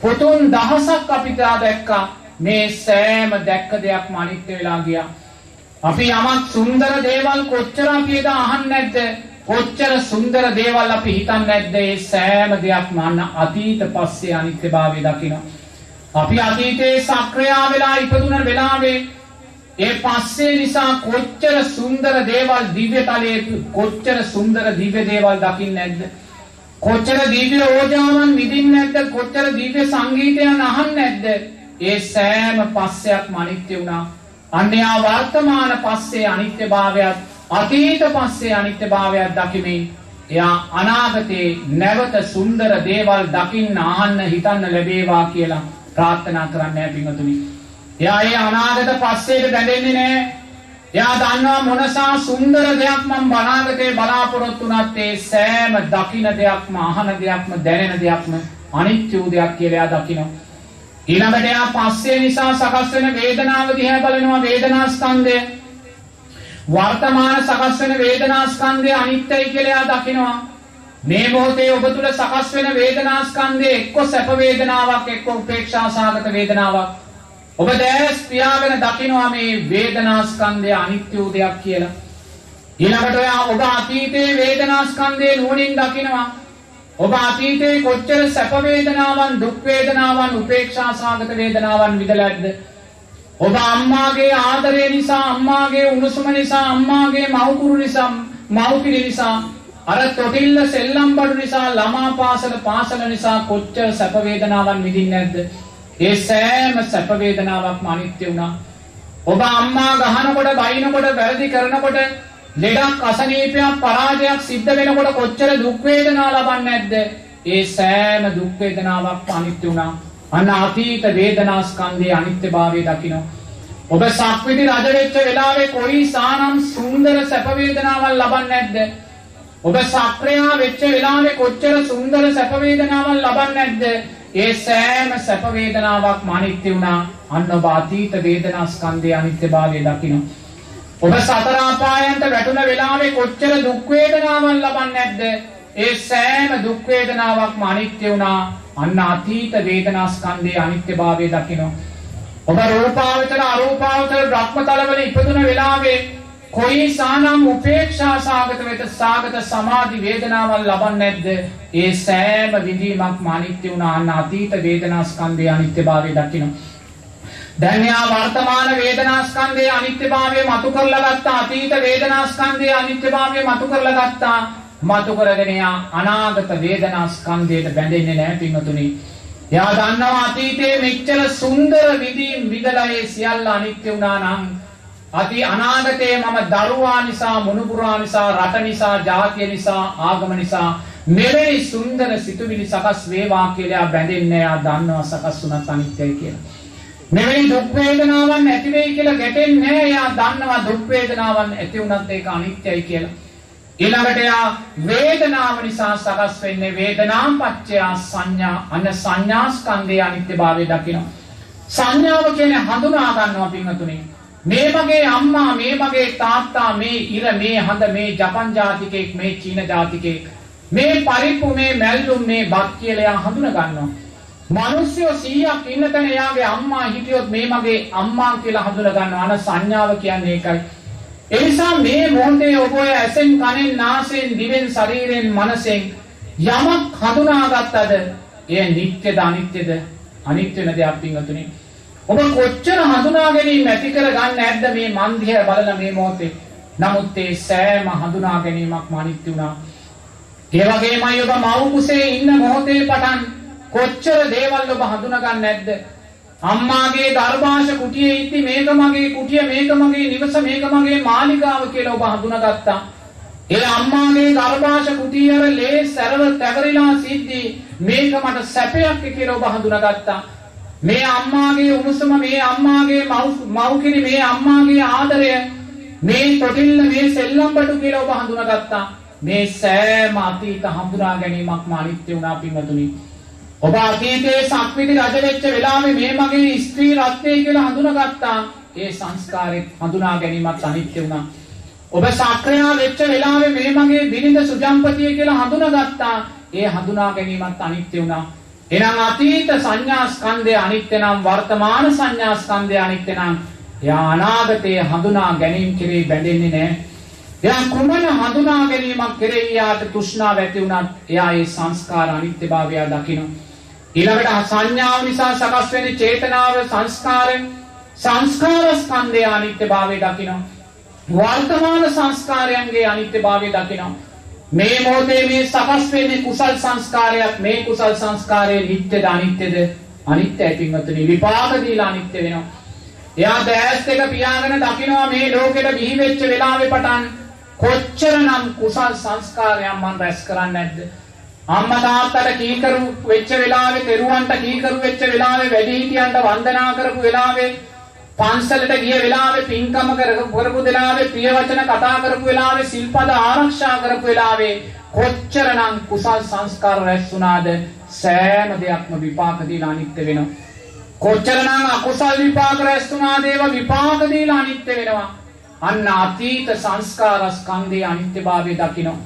පුතුන් දහසක් අපි දැක්කා. මේ සෑම දැක්ක දෙයක්ම අනිත්‍ය වෙලා ගියා. අපි යමක් සුන්දර දේවල් කොච්චර අපි එදා අහන්නේ නැද්ද? කොච්චර සුන්දර දේවල් අපි හිතන්නේ නැද්ද? ඒ සෑම දෙයක්ම අතීත පස්සේ අනිත්‍යභාවය දකිනවා. අපි අතීතයේ සක්‍රියා වෙලා ඉපදුන වෙලාවේ ඒ පස්සේ නිසා කොච්චර සුන්දර දේවල් දිව්‍ය තලයේ කොච්චර සුන්දර දිව්‍ය දේවල් දකින්නේ නැද්ද? කොච්චර දිව්‍ය ඕජාවන් විඳින්නේ නැද්ද? කොච්චර දිව්‍ය සංගීතයන් අහන්නේ නැද්ද? ඒ සෑම පස්සයක්ම අනිත්‍ය වුණා. අන්‍යයා වර්තමාන පස්සේ අනිත්‍යභාවයත් අතීත පස්සේ අනිත්‍යභාවයත් දකිමින් එයා අනාගතේ නැවත සුන්දර දේවල් දකින්න අහන්න හිතන්න ලැබේවා කියලා ප්‍රාර්ථනා කරන්නේ පින්වතුනි. එයා ඒ අනාගත පස්සේට බැඳෙන්නේ නැහැ. එයා දන්නවා මොනසා සුන්දර දෙයක් මම අනාගතේ බලාපොරොත්තු වුණත් ඒ සෑම දකින දෙයක්ම අහන දෙයක්ම දැනෙන දෙයක්ම අනිත්‍ය වූ දෙයක් කියලා එයා දකිනවා. ඊළඟට එයා පස්සේ නිසා සකස් වෙන වේදනාව දිහා බලනවා. වේදනා ස්කන්ධය වර්තමාන සකස් වෙන වේදනා ස්කන්ධය අනිත්‍යයි කියලා එයා දකිනවා. මේ මොහොතේ ඔබ තුල සකස් වෙන වේදනා ස්කන්ධය එක්ක සැප වේදනාවක් එක්ක උපේක්ෂා සහගත වේදනාවක්. ඔබ දැස් පියාගෙන දකිනවා මේ වේදනා ස්කන්ධය අනිත්‍ය වූ දෙයක් කියලා. ඊළඟට ඔබ අතීතයේ වේදනා ස්කන්ධය නුවණින් දකිනවා. ඔබ අතීතයේ කොච්චර සැප වේදනාවන්, දුක් වේදනාවන්, උපේක්ෂා සහගත වේදනාවන් විඳලාද? ඔබ අම්මාගේ ආදරය නිසා, අම්මාගේ උණුසුම නිසා, අම්මාගේ මව්කුරු නිසා, මව්පිරි නිසා, අර තොටිල්ල සෙල්ලම් බඩු නිසා, ළමා පාසල නිසා කොච්චර සැප වේදනාවන් විඳින්නේ නැද්ද? ඒ සෑම සැප වේදනාවක්ම අනිත්‍ය වුණා. ඔබ අම්මා ගහනකොට, බයිනකොට, වැරදි කරනකොට, ලෙඩක්, අසනීපයක්, පරාජයක් සිද්ධ වෙනකොට කොච්චර දුක් වේදනා ලබන්නේ නැද්ද? ඒ සෑම දුක් වේදනාවක්ම අනිත්‍ය වුණා. අන්න අතීත වේදනා ස්කන්ධයේ අනිත්‍යභාවය දකින්න. ඔබ සක්විති රජ වෙච්ච වෙලාවේ කොයිසානම් සුන්දර සැප වේදනාවක් ලබන්නේ නැද්ද? ඔබ සක්‍රියා වෙච්ච වෙලාවේ කොච්චර සුන්දර සැප වේදනාවක් ලබන්නේ නැද්ද? ඒ සෑම සැප වේදනාවක්ම අනිත්‍ය වුණා. අන්න ඔබ අතීත වේදනා ස්කන්ධයේ අනිත්‍යභාවය දකින්න. ඔබ සතර අපායන්ට වැටුණ වෙලාවේ කොච්චර දුක් වේදනාවක් ලබන්නේ නැද්ද? ඒ සෑම දුක් වේදනාවක්ම අනිත්‍ය වුණා. අන්න අතීත වේදනා ස්කන්ධයේ අනිත්‍යභාවය දකින්න. ඔබ රූපාවචර අරූපාවචර බ්‍රහ්මතලවල ඉපදුන වෙලාවේ කොයිසානම් උපේක්ෂා සාගත වෙත සාගත සමාධි වේදනාවල් ලබන්නේ නැද්ද? ඒ සෑම විඳීමක්ම අනිත්‍ය වුණා. අන්න අතීත වේදනා ස්කන්ධයේ අනිත්‍යභාවය දකින්න. දැන් යා වර්තමාන වේදනා ස්කන්ධයේ අනිත්‍යභාවය මතු කරලා ගත්තා. අතීත වේදනා ස්කන්ධයේ අනිත්‍යභාවය මතු කරලා ගත්තා. මතු කරගෙන යා අනාගත වේදනා ස්කන්ධයට බැඳෙන්නේ නැහැ පින්වතුනි. යා දන්නවා අතීතයේ මෙච්චර සුන්දර විඳීම් විඳලා ඒ සියල්ල අනිත්‍ය වුණා නම් අනාගතයේ මම දරුවා නිසා, මුණුබුරා නිසා, රට නිසා, ජාතිය නිසා, ආගම නිසා මෙවැනි සුන්දර සිතුවිලි සකස් වේවා කියලා බැඳෙන්නේ. යා දන්නවා සකස් වුණත් අනිත්‍යයි කියලා. මෙවැනි දුක් වේදනාවන් ඇති වෙයි කියලා ගැටෙන්නේ නැහැ. යා දන්නවා දුක් වේදනාවන් ඇති වුණත් ඒක අනිත්‍යයි කියලා. ඊළඟට යා වේදනාව නිසා සකස් වෙන්නේ වේදනාපච්චය සංඥා. අන්න සංඥා ස්කන්ධයේ අනිත්‍යභාවය දකින්න. සංඥාව කියන්නේ හඳුනා ගන්නවා පින්වතුනි. මේ මගේ අම්මා, මේ මගේ තාත්තා, මේ ඉර, මේ හඳ, මේ ජපන් ජාතිකයෙක්, මේ චීන ජාතිකයෙක්, මේ පරිප්පු, මේ මැල්ලුම්, මේ බත් කියලා යා හඳුනා ගන්නවා. මිනිස්සු 100ක් ඉන්න තැන එයාගේ අම්මා හිටියොත් මේ මගේ අම්මා කියලා හඳුනා ගන්නවා. අන සංඥාව කියන්නේ ඒකයි. එනිසා මේ මොහොතේ ඔබ ඔය ඇසෙන් කනෙන් නාසයෙන් දිවෙන් ශරීරයෙන් මනසෙන් යමක් හඳුනාගත්තද එය නිට්ටයද අනිත්‍යද? අනිත්‍ය නැද අපින්ගතුනි. ඔබ කොච්චර හඳුනා ගැනීම ඇති කර ගන්න නැද්ද මේ මන් දිහා බලන මේ මොහොතේ? නමුත් ඒ සෑම හඳුනා ගැනීමක්ම අනිත්‍ය වුණා. ඒ වගේමයි ඔබ මව් කුසේ ඉන්න මොහොතේ පටන් කොච්චර දේවල් ඔබ හඳුනා ගන්න නැද්ද? අම්මාගේ ගර්භාෂ කුටියේ ඉද්දි මේක මගේ කුටිය, මේක මගේ නිවස, මේක මගේ මාලිගාව කියලා ඔබ හඳුනාගත්තා. ඒ අම්මාගේ ගර්භාෂ කුටිය වල ලේ සැරව තැවරිලා සිද්දි මේක මට සැපයක් කියලා ඔබ හඳුනාගත්තා. මේ අම්මාගේ උණුසුම, මේ අම්මාගේ මව්කිරි, මේ අම්මාගේ ආදරය, මේ තොටිල්ල, මේ සෙල්ලම්බඩු කියලා ඔබ හඳුනාගත්තා. මේ සෑම අතීත හඳුනා ගැනීමක්ම අනිත්‍ය වුණා පින්වතුනි. ඔබ අතීතයේ සක්විති රජ වෙච්ච වෙලාවේ මේ මගේ ස්ත්‍රී රත්නය කියලා හඳුනාගත්තා. ඒ සංස්කාරෙත් හඳුනා ගැනීමත් අනිත්‍ය වුණා. ඔබ සක්‍රියා වෙච්ච වෙලාවේ මේ මගේ බිරිඳ සුජම්පතිය කියලා හඳුනාගත්තා. ඒ හඳුනා ගැනීමත් අනිත්‍ය වුණා. එහෙනම් අතීත සංඥා ස්කන්ධය අනිත්‍ය නම් වර්තමාන සංඥා ස්කන්ධය අනිත්‍ය නම් එයා අනාගතයේ හඳුනා ගැනීම කෙරෙහි බැඳෙන්නේ නැහැ. එයා කුමන හඳුනා ගැනීමක් කෙරෙහි යාට තෘෂ්ණාව ඇති වුණත් එයා ඒ සංස්කාර අනිත්‍යභාවය දකිනවා. ඊළඟට සංඥාව නිසා සකස් වෙන චේතනාව සංස්කාරයෙන් සංස්කාර ස්කන්ධය අනිත්‍යභාවය දකිනවා. වර්තමාන සංස්කාරයන්ගේ අනිත්‍යභාවය දකිනවා. මේ මොහොතේ මේ සකස් වෙන්නේ කුසල් සංස්කාරයක්. මේ කුසල් සංස්කාරයේ නිට්ටයද අනිත්‍යද? අනිත්‍යයි පින්වත්නි. විපාක දීලා අනිත්‍ය වෙනවා. එයා දැස් දෙක පියාගෙන දකිනවා මේ ලෝකෙට බිහි වෙච්ච වෙලාවේ පටන් කොච්චරනම් කුසල් සංස්කාරයන් මම රැස් කරන්නේ නැද්ද? අම්මා තාත්තට කීකරු වෙච්ච වෙලාවේ, තෙරුවන්ට කීකරු වෙච්ච වෙලාවේ, වැඩිහිටියන්ට වන්දනා කරපු වෙලාවේ, පන්සලට ගිය වෙලාවේ, පින්කම කරපු වෙලාවේ, ප්‍රිය වචන කතා කරපු වෙලාවේ, සිල්පද ආරක්ෂා කරපු වෙලාවේ කොච්චරනම් කුසල් සංස්කාර රැස් වුණාද? සෑම දෙයක්ම විපාක දීලා අනිත්‍ය වෙනවා. කොච්චරනම් අකුසල් විපාක රැස් වුණාද? ඒවා විපාක දීලා අනිත්‍ය වෙනවා. අන්න අතීත සංස්කාර ස්කන්ධයේ අනිත්‍යභාවය දකිනවා.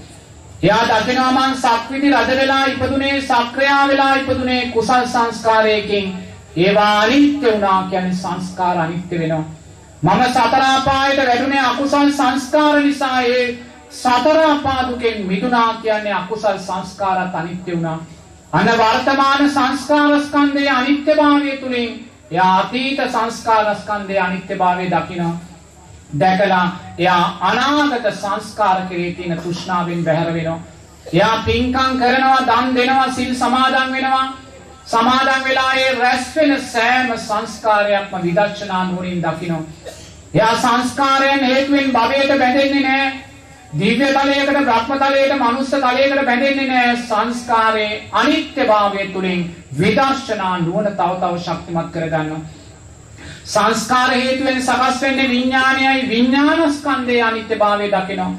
එයා දකිනවා මං සක්විති රජ වෙලා ඉපදුනේ, සක්‍රියා වෙලා ඉපදුනේ කුසල් සංස්කාරයකින්. ඒවා අනිත්‍ය වුණා කියන්නේ සංස්කාර අනිත්‍ය වෙනවා. මම සතර අපායට වැටුනේ අකුසල් සංස්කාර නිසා. ඒ සතර අපා දුකෙන් මිදුණා කියන්නේ අකුසල් සංස්කාරත් අනිත්‍ය වුණා. අන වර්තමාන සංස්කාර ස්කන්ධයේ අනිත්‍යභාවය තුලින් එයා අතීත සංස්කාර ස්කන්ධයේ අනිත්‍යභාවය දකිනවා. දැකලා එයා අනාගත සංස්කාර කෙරෙහි තියෙන තෘෂ්ණාවෙන් බැහැර වෙනවා. එයා පින්කම් කරනවා, දන් දෙනවා, සිල් සමාදන් වෙනවා. සමාදන් වෙලා ඒ රැස් වෙන සෑම සංස්කාරයක්ම විදර්ශනා නුවණින් දකිනවා. එයා සංස්කාරයන් හේතුවෙන් භවයට බැඳෙන්නේ නැහැ. දිව්‍ය තලයකට, බ්‍රහ්ම තලයකට, මනුස්ස තලයකට බැඳෙන්නේ නැහැ. සංස්කාරයේ අනිත්‍යභාවය තුලින් විදර්ශනා නුවණ තව තව ශක්තිමත් කරගන්නවා. සංස්කාර හේතුවෙන් සකස් වෙන්නේ විඥානයයි. විඥාන ස්කන්ධයේ අනිත්‍යභාවය දකිනවා.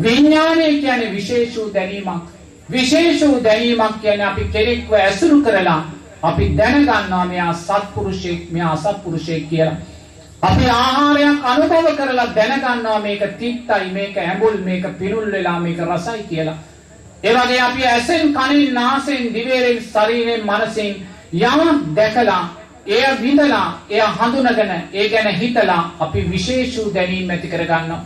විඥානය කියන්නේ විශේෂ වූ දැනීමක්. විශේෂ වූ දැනීමක් කියන්නේ අපි කෙනෙක්ව ඇසුරු කරලා අපි දැනගන්නවා මෙයා සත්පුරුෂයෙක්, මෙයා අසත්පුරුෂයෙක් කියලා. අපි ආහාරයක් අනුභව කරලා දැනගන්නවා මේක තිත්තයි, මේක ඇඹුල්, මේක පිරුල් වෙලා, මේක රසයි කියලා. ඒ වගේ අපි ඇසෙන්, කනෙන්, නාසයෙන්, දිවෙන්, ශරීරයෙන්, මනසෙන් යමක් දැකලා, එය විඳලා, එය හඳුනගෙන, ඒ ගැන හිතලා අපි විශේෂ වූ දැනීම් ඇති කරගන්නවා.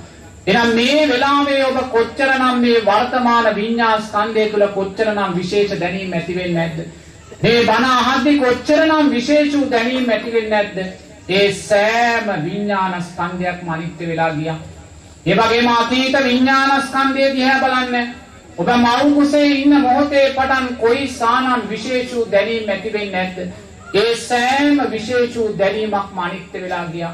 එහෙනම් මේ වෙලාවේ ඔබ කොච්චරනම් මේ වර්තමාන විඤ්ඤාණ ස්කන්ධය තුල කොච්චරනම් විශේෂ දැනීම් ඇති වෙන්නේ නැද්ද? මේ බණ අහද්දී කොච්චරනම් විශේෂ වූ දැනීම් ඇති වෙන්නේ නැද්ද? ඒ සෑම විඤ්ඤාණ ස්කන්ධයක්ම අනිත්‍ය වෙලා ගියා. ඒ වගේම අතීත විඤ්ඤාණ ස්කන්ධය දිහා බලන්න. ඔබ මව් කුසේ ඉන්න මොහොතේ පටන් කොයි සානම් විශේෂ වූ දැනීම් ඇති වෙන්නේ නැද්ද? ඒ සෑම විශේෂ වූ දැනීමක්ම අනිත්‍ය වෙලා ගියා.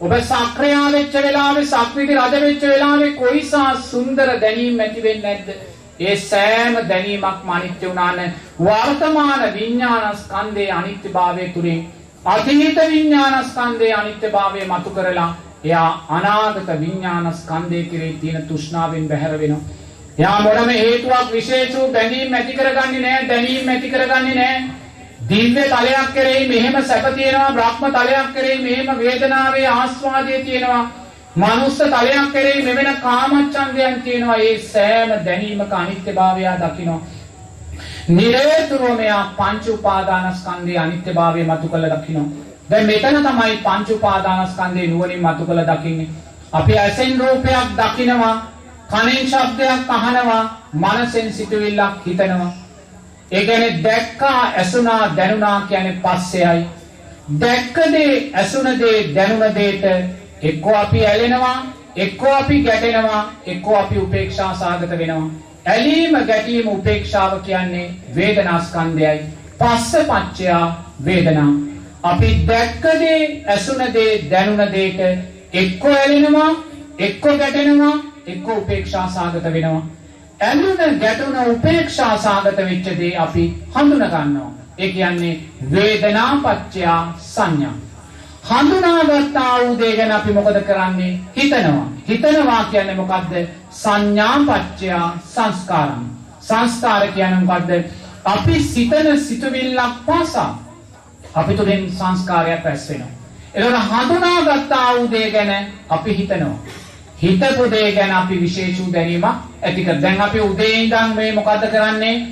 ඔබ සක්‍රියා වෙච්ච වෙලාවේ, සක්විති රජ වෙච්ච වෙලාවේ කොයිසා සුන්දර දැනීම් ඇති වෙන්නේ නැද්ද? ඒ සෑම දැනීමක්ම අනිත්‍ය වුණාන වර්තමාන විඤ්ඤාණ ස්කන්ධයේ අනිත්‍යභාවය තුලින් අතීත විඤ්ඤාණ ස්කන්ධයේ අනිත්‍යභාවය මතු කරලා එයා අනාගත විඤ්ඤාණ ස්කන්ධයේ කෙරෙහි තියෙන තෘෂ්ණාවෙන් බැහැර වෙනවා. එයා මොනම හේතුවක් විශේෂ වූ බැඳීම් ඇති කරගන්නේ නැහැ, දැනීම් ඇති කරගන්නේ නැහැ. දිව්‍ය තලයක් කෙරෙහි මෙහෙම සැප තියෙනවා, බ්‍රහ්ම තලයක් කෙරෙහි මෙහෙම වේදනාවේ ආස්වාදය තියෙනවා, මනුස්ස තලයක් කෙරෙහි මෙවැන කාමච්ඡන්දයන් තියෙනවා. ඒ සෑම දැනීමක අනිත්‍යභාවය දකිනවා. නිරේතුරුවම යා පංච උපාදානස්කන්ධයේ අනිත්‍යභාවය මතු කළ දකිනවා. දැන් මෙතන තමයි පංච උපාදානස්කන්ධේ නුවණින් මතු කළ දකින්නේ. අපි ඇසෙන් රූපයක් දකිනවා, කනෙන් ශබ්දයක් අහනවා, මනසෙන් සිතුවිල්ලක් හිතනවා. ඒ කියන්නේ දැක්කා, ඇසුණා, දැනුණා කියන්නේ පස්සෙයි. දැක්ක දේ, ඇසුණ දේ, දැනුණ දේට එක්කෝ අපි ඇලෙනවා, එක්කෝ අපි ගැටෙනවා, එක්කෝ අපි උපේක්ෂා සාගත වෙනවා. ඇලීම, ගැටීම, උපේක්ෂාව කියන්නේ වේදනා ස්කන්ධයයි. පස්ස පච්චය වේදනා. අපි දැක්ක දේ, ඇසුණ දේ, දැනුණ දේට එක්කෝ ඇලෙනවා, එක්කෝ ගැටෙනවා, එක්කෝ උපේක්ෂා සාගත වෙනවා. ඇලුන, ගැටුන, උපේක්ෂා සාගත වෙච්ච දේ අපි හඳුන ගන්නවා. ඒ කියන්නේ වේදනා පච්චය සංඥා. හඳුනාගත්තා වූ දේ ගැන අපි මොකද කරන්නේ? හිතනවා. හිතනවා කියන්නේ මොකද්ද? සංඥා පච්චය සංස්කාරම්. සංස්කාර කියන්නේ මොකද්ද? අපි සිතන සිතුවිල්ලක් පාසා අපි තුලින් සංස්කාරයක් රැස් වෙනවා. ඒකට හඳුනාගත්තා වූ දේ ගැන අපි හිතනවා. හිතපු දේ ගැන අපි විශේෂ දැනීමක් ඇති කර. දැන් අපි උදේ ඉඳන් මේ මොකද්ද කරන්නේ?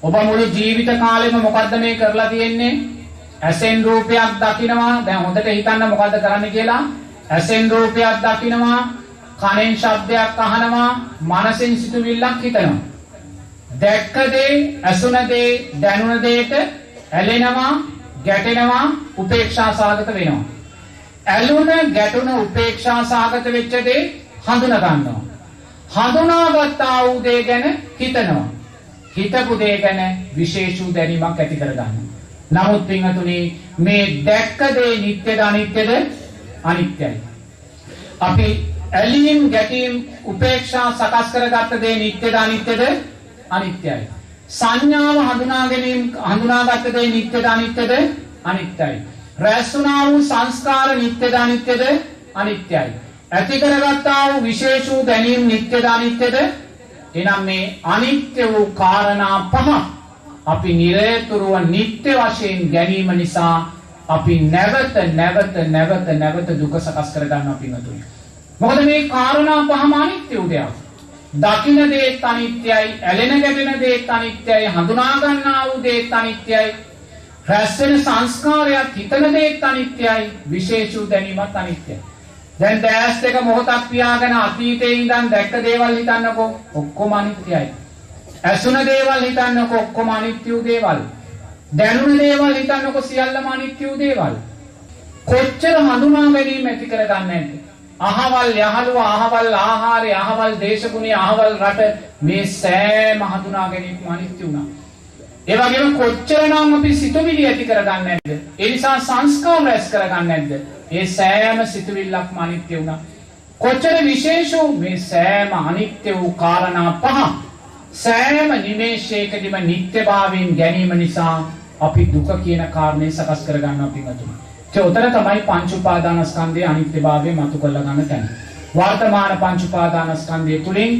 ඔබ මුළු ජීවිත කාලෙම මොකද්ද මේ කරලා තියෙන්නේ? ඇසෙන් රූපයක් දකිනවා. දැන් හොඳට හිතන්න මොකද්ද කරන්නේ කියලා. ඇසෙන් රූපයක් දකිනවා, කනෙන් ශබ්දයක් අහනවා, මනසෙන් සිතුවිල්ලක් හිතනවා. දැක්ක දේ, ඇසුණ දේ, දැනුණ දේට ඇලෙනවා, ගැටෙනවා, උපේක්ෂා සාගත වෙනවා. ඇලුන, ගැටුන, උපේක්ෂා සාගත වෙච්ච දේ හඳුනා ගන්නවා. හඳුනාගත්තා වූ දේ ගැන හිතනවා. හිතපු දේ ගැන විශේෂ දැනීමක් ඇති කර ගන්නවා. නමුත් පින්වතුනි, මේ දැක්ක දේ නිට්ටයද අනිත්‍යද? අනිත්‍යයි. අපි ඇලීම්, ගැටීම්, උපේක්ෂා සකස් කරගත්ත දේ නිට්ටයද අනිත්‍යද? අනිත්‍යයි. සංඥාව හඳුනා ගැනීම, හඳුනාගත්ත දේ නිට්ටයද අනිත්‍යද? අනිත්‍යයි. රැස්ුණා වූ සංස්කාර නිට්ටයද අනිත්‍යද? අනිත්‍යයි. ඇති කරගත්තා වූ විශේෂ වූ දැනීම් නිට්ටයද අනිත්‍යද? එනම් මේ අනිත්‍ය වූ කාරණා පහ අපි නිරතුරුව නිට්ටය වශයෙන් ගැනීම නිසා අපි නැවත දුක සකස් කර ගන්නවා පින්වතුනි. මොකද මේ කාරණා පහම අනිත්‍ය වූ දේවල්. දකින්න දේත් අනිත්‍යයි, ඇලෙන ගැටෙන දේත් අනිත්‍යයි, හඳුනා ගන්නා වූ දේත් අනිත්‍යයි, රැස් වෙන සංස්කාරයක් හිතන දේත් අනිත්‍යයි, විශේෂ වූ දැනීමත් අනිත්‍යයි. දැන් දැස් දෙක මොහොතක් පියාගෙන අතීතේ ඉඳන් දැක්ක දේවල් හිතන්නකෝ, ඔක්කොම අනිත්‍යයි. ඇසුන දේවල් හිතන්නකෝ, ඔක්කොම අනිත්‍ය වූ දේවල්. දැනුන දේවල් හිතන්නකෝ, සියල්ලම අනිත්‍ය වූ දේවල්. කොච්චර හඳුනා ගැනීම ඇති කරගන්නේ නැද්ද? අහවල් යහළුව, අහවල් ආහාරය, අහවල් දේශගුණය, අහවල් රට, මේ සෑම හඳුනා ගැනීමම අනිත්‍ය වුණා. ඒ වගේම කොච්චරනම් අපි සිතුවිලි ඇති කරගන්නේ නැද්ද? ඒ නිසා සංස්කාර රැස් කරගන්නේ නැද්ද? ඒ සෑම සිතුවිල්ලක්ම අනිත්‍ය වුණා. කොච්චර විශේෂ වූ මේ සෑම අනිත්‍ය වූ කාරණා පහ සෑම නිමේෂයකදීම නිට්ටයභාවයෙන් ගැනීම නිසා අපි දුක කියන කාරණේ සකස් කර ගන්නවා පින්වතුනි. ඒ උතර තමයි පංච උපාදානස්කන්ධයේ අනිත්‍යභාවය මතු කරලා ගන්න තැන. වර්තමාන පංච උපාදානස්කන්ධය තුලින්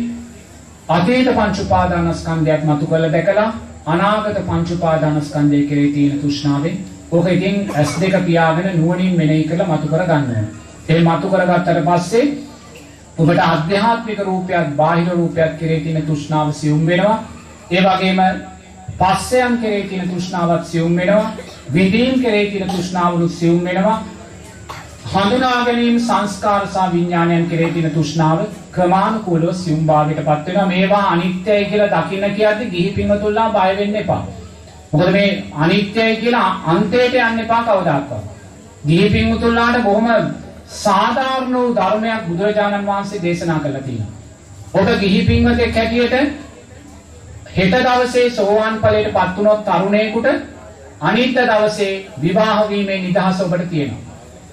අතීත පංච උපාදානස්කන්ධයක් මතු කරලා දැකලා අනාගත පංච උපාදානස්කන්ධයේ කෙරෙහි තියෙන තෘෂ්ණාවෙන් ඕක ඉතින් S2 පියාගෙන නුවණින් මෙනෙහි කරලා මතු කර ගන්න ඕනේ. ඒ මතු කරගත්තට පස්සේ ඔබට ආධ්‍යාත්මික රූපයක්, බාහිර රූපයක් කෙරෙහි තියෙන තෘෂ්ණාව සියුම් වෙනවා. ඒ වගේම පස්සයන් කෙරෙහි තියෙන තෘෂ්ණාවත් සියුම් වෙනවා. විදීම් කෙරෙහි තියෙන තෘෂ්ණාවලු සියුම් වෙනවා. හඳුනා ගැනීම, සංස්කාර සහ විඥානයන් කෙරෙහි තියෙන තෘෂ්ණාව ක්‍රමානුකූලව සියුම් භාවයටපත් වෙනවා. මේවා අනිත්‍යයි කියලා දකින්න කියද්දී ගිහි පින්වතුන්ලා බය වෙන්න එපා. මොකද මේ අනිත්‍යයි කියලා අන්තයට යන්න එපා කවදාකවත්. ගිහි පින්වතුන්ලාට බොහොම සාධාරණ වූ ධර්මයක් බුදුරජාණන් වහන්සේ දේශනා කළා තියෙනවා. ඔබ ගිහි පින්වතෙක් හැටියට හෙට දවසේ සෝවාන් ඵලයට පත් වුණොත් තරුණයෙකුට අනිත් දවසේ විවාහ වීමේ නිදහස ඔබට තියෙනවා.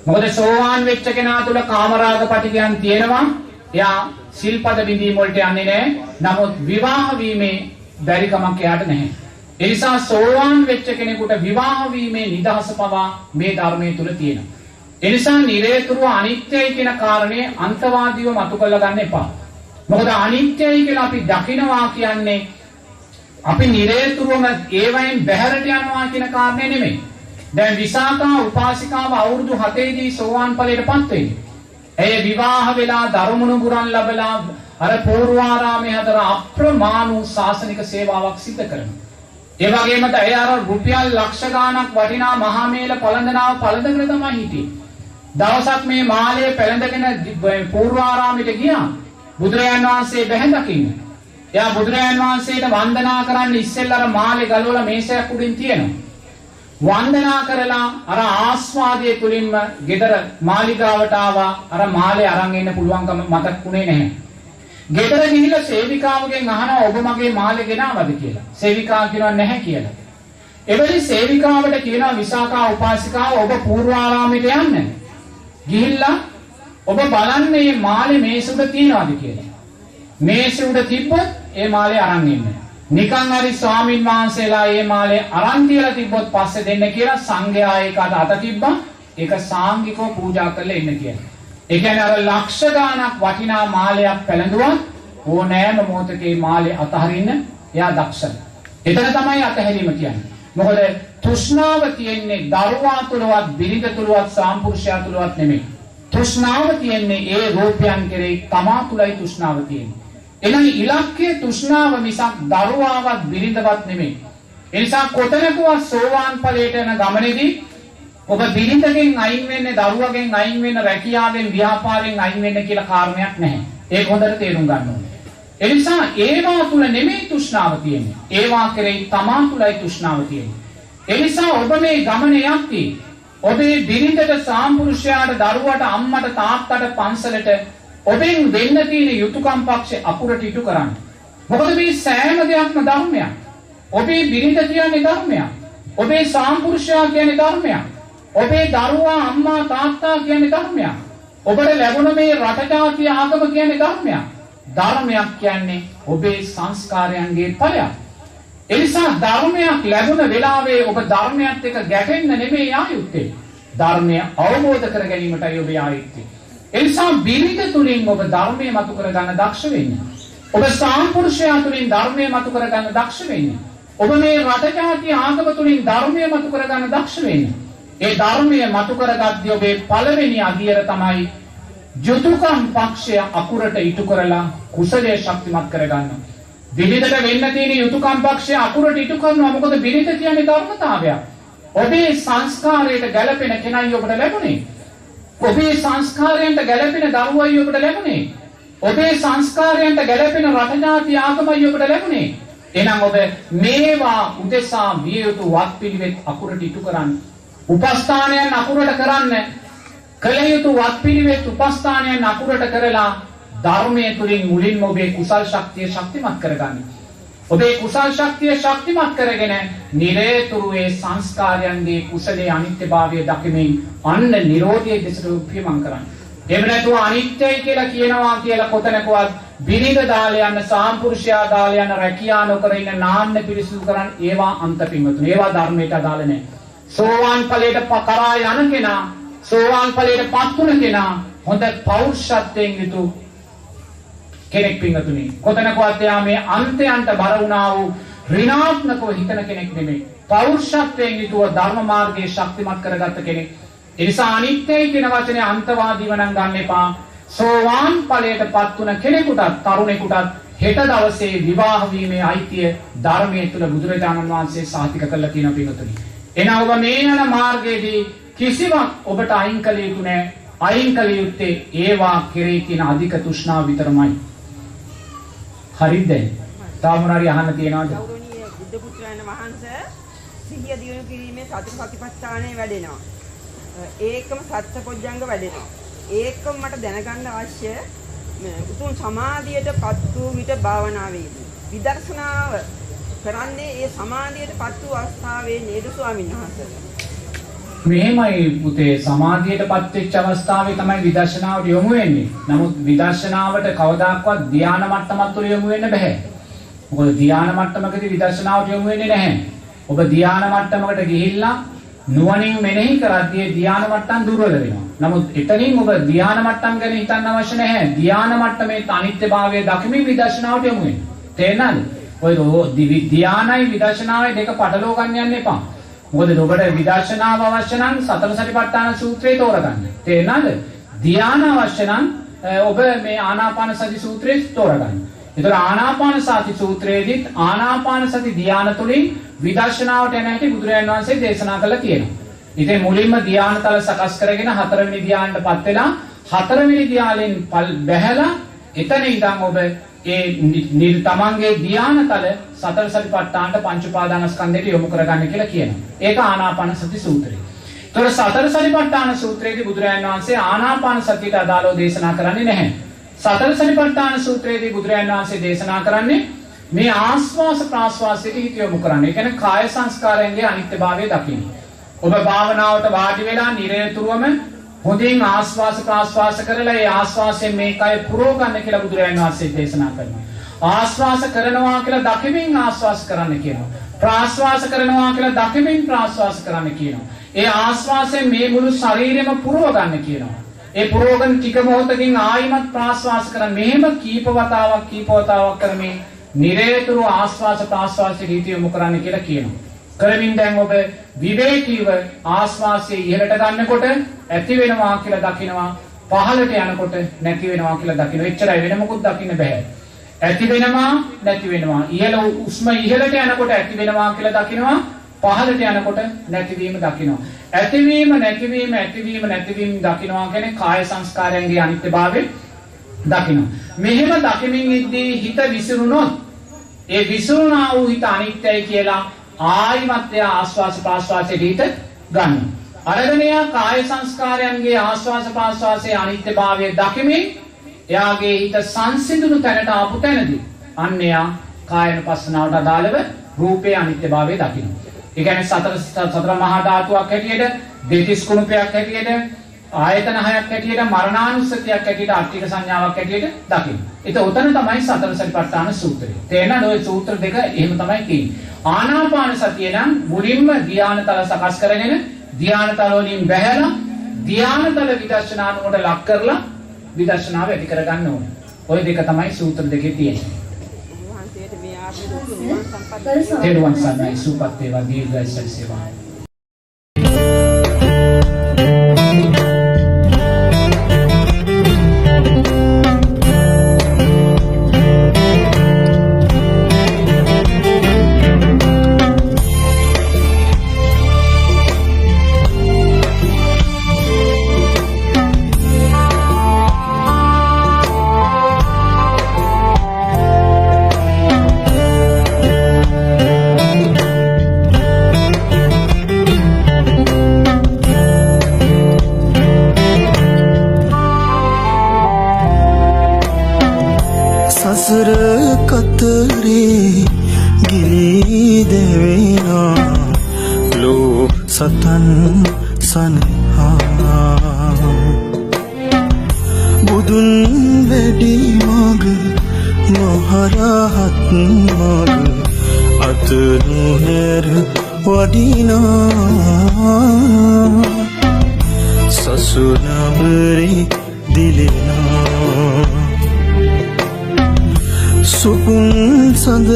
මොකද සෝවාන් වෙච්ච කෙනා තුල කාමරාග පටිඝයන් තියෙනවා. එයා සිල්පද බිඳීම වලට යන්නේ නැහැ. නමුත් විවාහ වීමේ බැරි කමක් එයාට නැහැ. ඒ නිසා සෝවාන් වෙච්ච කෙනෙකුට විවාහ වීමේ නිදහස පවා මේ ධර්මයේ තුල තියෙනවා. ඒ නිසා නිරේතුරුව අනිත්‍යයි කියන කාරණේ අන්තවාදීව මතු කරලා ගන්න එපා. මොකද අනිත්‍යයි කියලා අපි දකිනවා කියන්නේ අපි නිරේතුරුවම ඒවයින් බැහැරට යනවා කියන කාරණේ නෙමෙයි. දැන් විසාකා උපාසිකාව අවුරුදු 7 දී සෝවාන් ඵලයටපත් වෙන්නේ. ඇය විවාහ වෙලා දරුමුණු ගුරන් ලැබලා අර පූර්වාරාමයේ හතර අප්‍රමාණ වූ ශාසනික සේවාවක් සිදු කරනවා. ඒ වගේම ඇය අර රුපියල් ලක්ෂ ගාණක් වටිනා මහා මේල පළඳනාව පළඳගෙන තමයි හිටියේ. දවසක් මේ මාළය පැලඳගෙන පූර්වාරාමයට ගියා. බුදුරජාණන් වහන්සේ බැහැ දකින්න. එයා බුදුරජාණන් වහන්සේට වන්දනා කරන්න ඉස්සෙල්ලා අර මාළේ ගලවලා මේසයක් උඩින් තියෙනවා. වන්දනා කරලා අර ආස්වාදයේ තුලින්ම ගෙදර මාලිගාවට ආවා. අර මාළේ අරන් එන්න පුළුවන්කම මතක්ුනේ නැහැ. ගෙදර ගිහිල්ලා සේවිකාවගෙන් අහනවා ඔබ මගේ මාළේ ගෙනාවද කියලා. සේවිකාව කියනවා නැහැ කියලා. එවැනි සේවිකාවට කියනවා විසාකා උපාසිකාව ඔබ පූර්වාරාමයට යන්න. ගිහිල්ලා ඔබ බලන්න මේ මාළේ මේස උඩ තියනවාද කියලා. මේස උඩ තිබ්බොත් ඒ මාළේ අරන් එන්න. නිකන් හරි ස්වාමින් වහන්සේලා මේ මාළේ අරන් තියලා තිබ්බොත් පස්සේ දෙන්න කියලා සංඝයා ඒකට අත තිබ්බා. ඒක සාංගිකව පූජා කරලා එන්න කියලා. ඒ කියන්නේ අර ලක්ෂ ගාණක් වටිනා මාළයක් පැලඳුවා ඕනෑම මොහොතකේ මාළේ අතහරින්න එයා දක්ෂයි. එතන තමයි අතහැරීම කියන්නේ. මොකද තෘෂ්ණාව තියෙන්නේ දරුවා තුලවත් බිරිඳ තුලවත් සාම්පුරුෂයා තුලවත් නෙමෙයි. තෘෂ්ණාව තියෙන්නේ ඒ රූපයන් කෙරෙහි තමා තුලයි තෘෂ්ණාව තියෙන්නේ. එනයි ඉලක්කයේ තෘෂ්ණාව මිසක් දරුවාවත් බිරිඳවත් නෙමෙයි. ඒ නිසා කොතනකවත් සෝවාන් ඵලයට යන ගමනේදී ඔබ බිරිඳගෙන් අයින් වෙන්නේ දරුවගෙන් අයින් වෙන්න රැකියාවෙන් ව්‍යාපාරයෙන් අයින් වෙන්න කියලා කාරණයක් නැහැ. ඒක හොඳට තේරුම් ගන්න ඕනේ. ඒ නිසා ඒවා තුල නෙමෙයි තෘෂ්ණාව තියෙන්නේ. ඒවා කෙරෙහි තමා තුලයි තෘෂ්ණාව තියෙන්නේ. ඒ නිසා ඔබ මේ ගමනේ යද්දී ඔබේ බිරිඳට සාම්පුරුෂයාට දරුවට අම්මට තාත්තට පන්සලට ඔබෙන් දෙන්න තියෙන යුතුයකම් පක්ෂේ අකුරට ඉටු කරන්න. මොකද මේ සෑම දෙයක්ම ධර්මයක්. ඔබේ බිරිඳ කියන්නේ ධර්මයක්. ඔබේ සාම්පුරුෂයා කියන්නේ ධර්මයක්. ඔබේ දරුවා අම්මා තාත්තා කියන්නේ ධර්මයක්. ඔබට ලැබුණ මේ රට ජාතිය ආගම කියන්නේ ධර්මයක්. ධර්මයක් කියන්නේ ඔබේ සංස්කාරයන්ගේ ඵලයක්. ඒ නිසා ධර්මයක් ලැබුණ වෙලාවේ ඔබ ධර්මයත් එක්ක ගැටෙන්න නෙමෙයි ආයුත්තේ. ධර්මය අවබෝධ කර ගැනීමටයි ඔබ ආයුත්තේ. ඒ නිසා බිරිඳ තුලින් ඔබ ධර්මය මතු කර ගන්න දක්ෂ වෙන්න. ඔබ සාම්පුරුෂයා තුලින් ධර්මය මතු කර ගන්න දක්ෂ වෙන්න. ඔබ මේ රට ජාතිය ආගම තුලින් ධර්මය මතු කර ගන්න දක්ෂ වෙන්න. ඒ ධර්මය මතු කරගද්දී ඔබේ පළවෙනි අදියර තමයි යුතුයකම් පක්ෂය අකුරට ඉටු කරලා කුසලයේ ශක්තිමත් කරගන්න. බිරිඳට වෙන්න තියෙන යුතුයකම් පක්ෂය අකුරට ඉටු කරනවා. මොකද බිරිඳ කියන්නේ ධර්මතාවයක්. ඔබේ සංස්කාරයට ගැළපෙන කෙනයි ඔබට ලැබුණේ. ඔබේ සංස්කාරයන්ට ගැළපෙන දරුවයි ඔබට ලැබුණේ. ඔබේ සංස්කාරයන්ට ගැළපෙන රට ජාතිය ආගමයි ඔබට ලැබුණේ. එහෙනම් ඔබ මේවා උදෙසා විය යුතු වත්පිළිවෙත් අකුරට ඉටු කරන්න. උපස්ථානයන් අකුරට කරන්න. කළ යුතු වත්පිළිවෙත් උපස්ථානයන් අකුරට කරලා ධර්මයේ තුලින් මුලින්ම ඔබේ කුසල් ශක්තිය ශක්තිමත් කරගන්න. ඔබේ කුසල් ශක්තිය ශක්තිමත් කරගෙන නිරේතුරු ඒ සංස්කාරයන්ගේ කුසලයේ අනිත්‍යභාවය දකිමින් අන්න නිරෝධයේ දෙසට උපයමං කරන්න. එහෙම නැතුව අනිත්‍යයි කියලා කියනවා කියලා කොතනකවත් බිරිඳ දාලා යන සාම්පුරුෂයා දාලා යන රැකියා නොකර ඉන්න නාන්න පිරිසුදු කරන් ඒවා අන්තපින්වතුනි. ඒවා ධර්මයට අදාළ නැහැ. සෝවාන් ඵලයට කරා යන කෙනා සෝවාන් ඵලයට පත් වුණ කෙනා හොඳ පෞරුෂත්වයෙන් යුතු කෙනෙක් පින්වතුනි. කොතනකවත් එයා මේ අන්තයන්ට බර වුණා වූ ඍණාත්මකව හිතන කෙනෙක් නෙමෙයි. පෞරුෂත්වයෙන් යුතුව ධර්ම මාර්ගයේ ශක්තිමත් කරගත්ත කෙනෙක්. ඒ නිසා අනිත්‍යයි කියන වචනේ අන්තවාදීව නම් ගන්න එපා. සෝවාන් ඵලයට පත් වුණ කෙනෙකුටත් තරුණෙකුටත් හෙට දවසේ විවාහ වීමේ අයිතිය ධර්මයේ තුල බුදුරජාණන් වහන්සේ සාතික කළා කියන පින්වතුනි. එනවා ඔබ මේ යන මාර්ගයේදී කිසිවක් ඔබට අයින් කළ යුතු නැහැ. අයින් කළ යුත්තේ ඒවා කෙරෙහි තියෙන අධික තෘෂ්ණාව විතරමයි. හරිද? තාමනාරි අහන්න තියනවාද? ගෞරවනීය බුද්ධ පුත්‍රයන් වහන්සේ සිහිය දියුණු කිරීමේ සතර සතිපට්ඨානය වැඩෙනවා. ඒකම සත්පොඥංග වැඩෙනවා. ඒකම මට දැනගන්න අවශ්‍ය උතුම් සමාධියටපත් වූ විට භාවනාවේදී විදර්ශනාව කරන්නේ ඒ සමාධියටපත් වූ අවස්ථාවේ නේද ස්වාමීන් වහන්සේ? මෙහෙමයි පුතේ, සමාධියටපත් වෙච්ච අවස්ථාවේ තමයි විදර්ශනාවට යොමු වෙන්නේ. නමුත් විදර්ශනාවට කවදාක්වත් ධානා මට්ටමක් තුළ යොමු වෙන්න බෑ. මොකද ධානා මට්ටමකදී විදර්ශනාවට යොමු වෙන්නේ නැහැ. ඔබ ධානා මට්ටමකට ගිහිල්ලා නුවණින් මෙනෙහි කරද්දී ධානා මට්ටම් දුර්වල වෙනවා. නමුත් එතනින් ඔබ ධානා මට්ටම් ගැන හිතන්න අවශ්‍ය නැහැ. ධානා මට්ටමේ අනිත්‍යභාවය දකිමින් විදර්ශනාවට යොමු වෙන්න. තේරෙනවද? ඔය ධානයි විදර්ශනාවයි දෙක පටලවා ගන්න යන්න එපා. මොකද ඔබට විදර්ශනාව අවශ්‍ය නම් සතර සතිපට්ඨාන සූත්‍රය තෝරගන්න. තේරෙනවද? ධාන අවශ්‍ය නම් ඔබ මේ ආනාපාන සති සූත්‍රය තෝරගන්න. ඒතර ආනාපාන සති සූත්‍රයේදීත් ආනාපාන සති ධාන තුලින් විදර්ශනාවට යන හැටි බුදුරජාණන් වහන්සේ දේශනා කළා කියනවා. ඉතින් මුලින්ම ධ්‍යානතල සකස් කරගෙන හතරවෙනි ධ්‍යානටපත් වෙලා හතරවෙනි ධ්‍යානෙන් බැහැලා එතන ඉඳන් ඔබ ඒ තමන්ගේ ධ්‍යානතල සතර සතිපට්ඨානට පංච උපාදානස්කන්ධයට යොමු කරගන්න කියලා කියනවා. ඒක ආනාපාන සති සූත්‍රය. ඒතර සතර සතිපට්ඨාන සූත්‍රයේදී බුදුරජාණන් වහන්සේ ආනාපාන සතියට අදාළව දේශනා කරන්නේ නැහැ. සතර සතිපට්ඨාන සූත්‍රයේදී බුදුරජාණන් වහන්සේ දේශනා කරන්නේ මේ ආස්වාස ප්‍රාස්වාසයට හිත යොමු කරන්න. ඒ කියන්නේ කාය සංස්කාරයන්ගේ අනිත්‍යභාවය දකින්න. ඔබ භාවනාවට වාඩි වෙලා නිරතුරුවම හොඳින් ආස්වාස ප්‍රාස්වාස කරලා ඒ ආස්වාසයෙන් මේ කය පුරව ගන්න කියලා බුදුරජාණන් වහන්සේ දේශනා කරනවා. ආස්වාස කරනවා කියලා දකිමින් ආස්වාස කරන්න කියනවා. ප්‍රාස්වාස කරනවා කියලා දකිමින් ප්‍රාස්වාස කරන්න කියනවා. ඒ ආස්වාසයෙන් මේ මුළු ශරීරෙම පුරව ගන්න කියනවා. ඒ පුරවගෙන ටික මොහොතකින් ආයිමත් ප්‍රාස්වාස කරන මෙහෙම කීප වතාවක් කරමින් නිරේතුරු ආස්වාස ප්‍රාස්වාසයේ හිත යොමු කරන්න කියලා කියනවා. කරමින් දැන් ඔබ විවේකීව ආස්වාසයේ ඉහළට ගන්නකොට ඇති වෙනවා කියලා දකිනවා, පහළට යනකොට නැති වෙනවා කියලා දකිනවා. එච්චරයි, වෙන මොකුත් දකින්න බෑ. ඇති වෙනවා නැති වෙනවා. ඉහළ උස්ම ඉහළට යනකොට ඇති වෙනවා කියලා දකිනවා, පහළට යනකොට නැතිවීම දකිනවා. ඇතිවීම නැතිවීම දකිනවා කියන්නේ කාය සංස්කාරයන්ගේ අනිත්‍යභාවය දකිනවා. මෙහෙම දකිමින් ඉද්දී හිත විසිරුණොත් ඒ විසිරුණා වූ හිත අනිත්‍යයි කියලා ආයිමත් ආස්වාස ප්‍රාස්වාසයේ හිත ගන්නවා. අරගෙන කාය සංස්කාරයන්ගේ ආස්වාස ප්‍රාස්වාසයේ අනිත්‍යභාවය දකිමින් එයාගේ හිත සංසිඳුණු තැනට ආපු තැනදී අන්න එයා කායනුපස්සනාවට අදාළව රූපේ අනිත්‍යභාවය දකිනවා. ඒ කියන්නේ සතර මහා ධාතුවක් හැටියට, දෙතිස් කුණුපයක් හැටියට, ආයතන හයක් හැටියට, මරණානුස්සතියක් හැටියට, අට්ඨික සංඥාවක් හැටියට දකින්න. ඒක උතන තමයි සතර සතිපට්ඨාන සූත්‍රය. තේරෙනවද? ওই සූත්‍ර දෙක එහෙම තමයි තියෙන්නේ. ආනාපාන සතිය නම් මුලින්ම ධ්‍යානතල සකස් කරගෙන ධ්‍යානතල වලින් බැහැලා ධ්‍යානතල විදර්ශනානුවට ලක් කරලා විදර්ශනාව ඇති කරගන්න ඕනේ. ওই දෙක තමයි සූත්‍ර දෙකේ තියෙන්නේ. වහන්සේට මේ ආත්ම දුක් නිවන් සම්පත් තෙරුවන් සරණයි. සුවපත් වේවා. දීර්ඝායුෂ සේවා. සසර කතරේ ගිලී දෙවෙනා ලෝ සතන් සනහා බුදුන් වැඩි මග මහරහත් මග අත නුහෙර වඩිනා සසුනබරේ දිලෙනා සුකුන් සඳ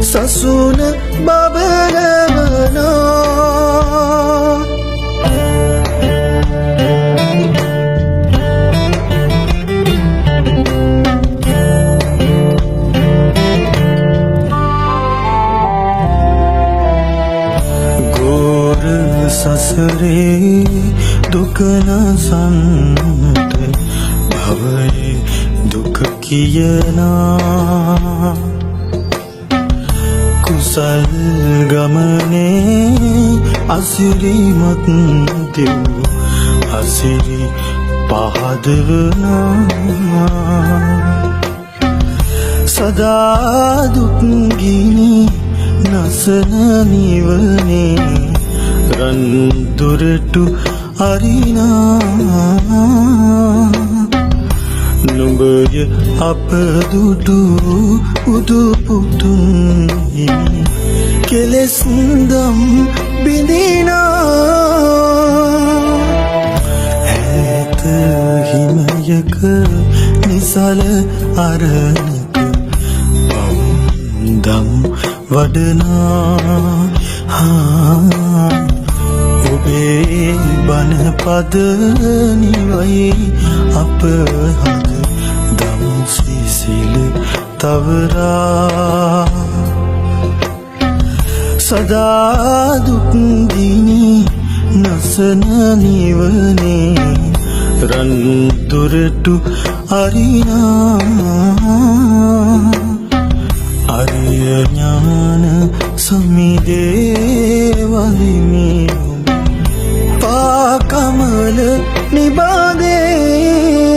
සසුන බබලවනා ගෝර සසරේ දුක නසන්ත භවයේ දුක කියනා කුසල් ගමනේ අසිරිමත් දෙව් අසිරි පහදවනා සදා දුක් ගිනි නසන නිවනේ රන් දොරටු අරිනා නුඹය අප දුටු උදුපුතුන් කෙලෙස් දම් බිඳිනා ඈත හිමයක නිසල අරණක පවුන්දම් වඩනා ඔබේ බණ පද නිවයි අප හද දම් සිසිල තවරා සදා දුක් දිනි නසන නිවනේ රන් දොරටු අරිනා අරිය ඥාන සමිදේ වලිමි පාකමල නිබාදේ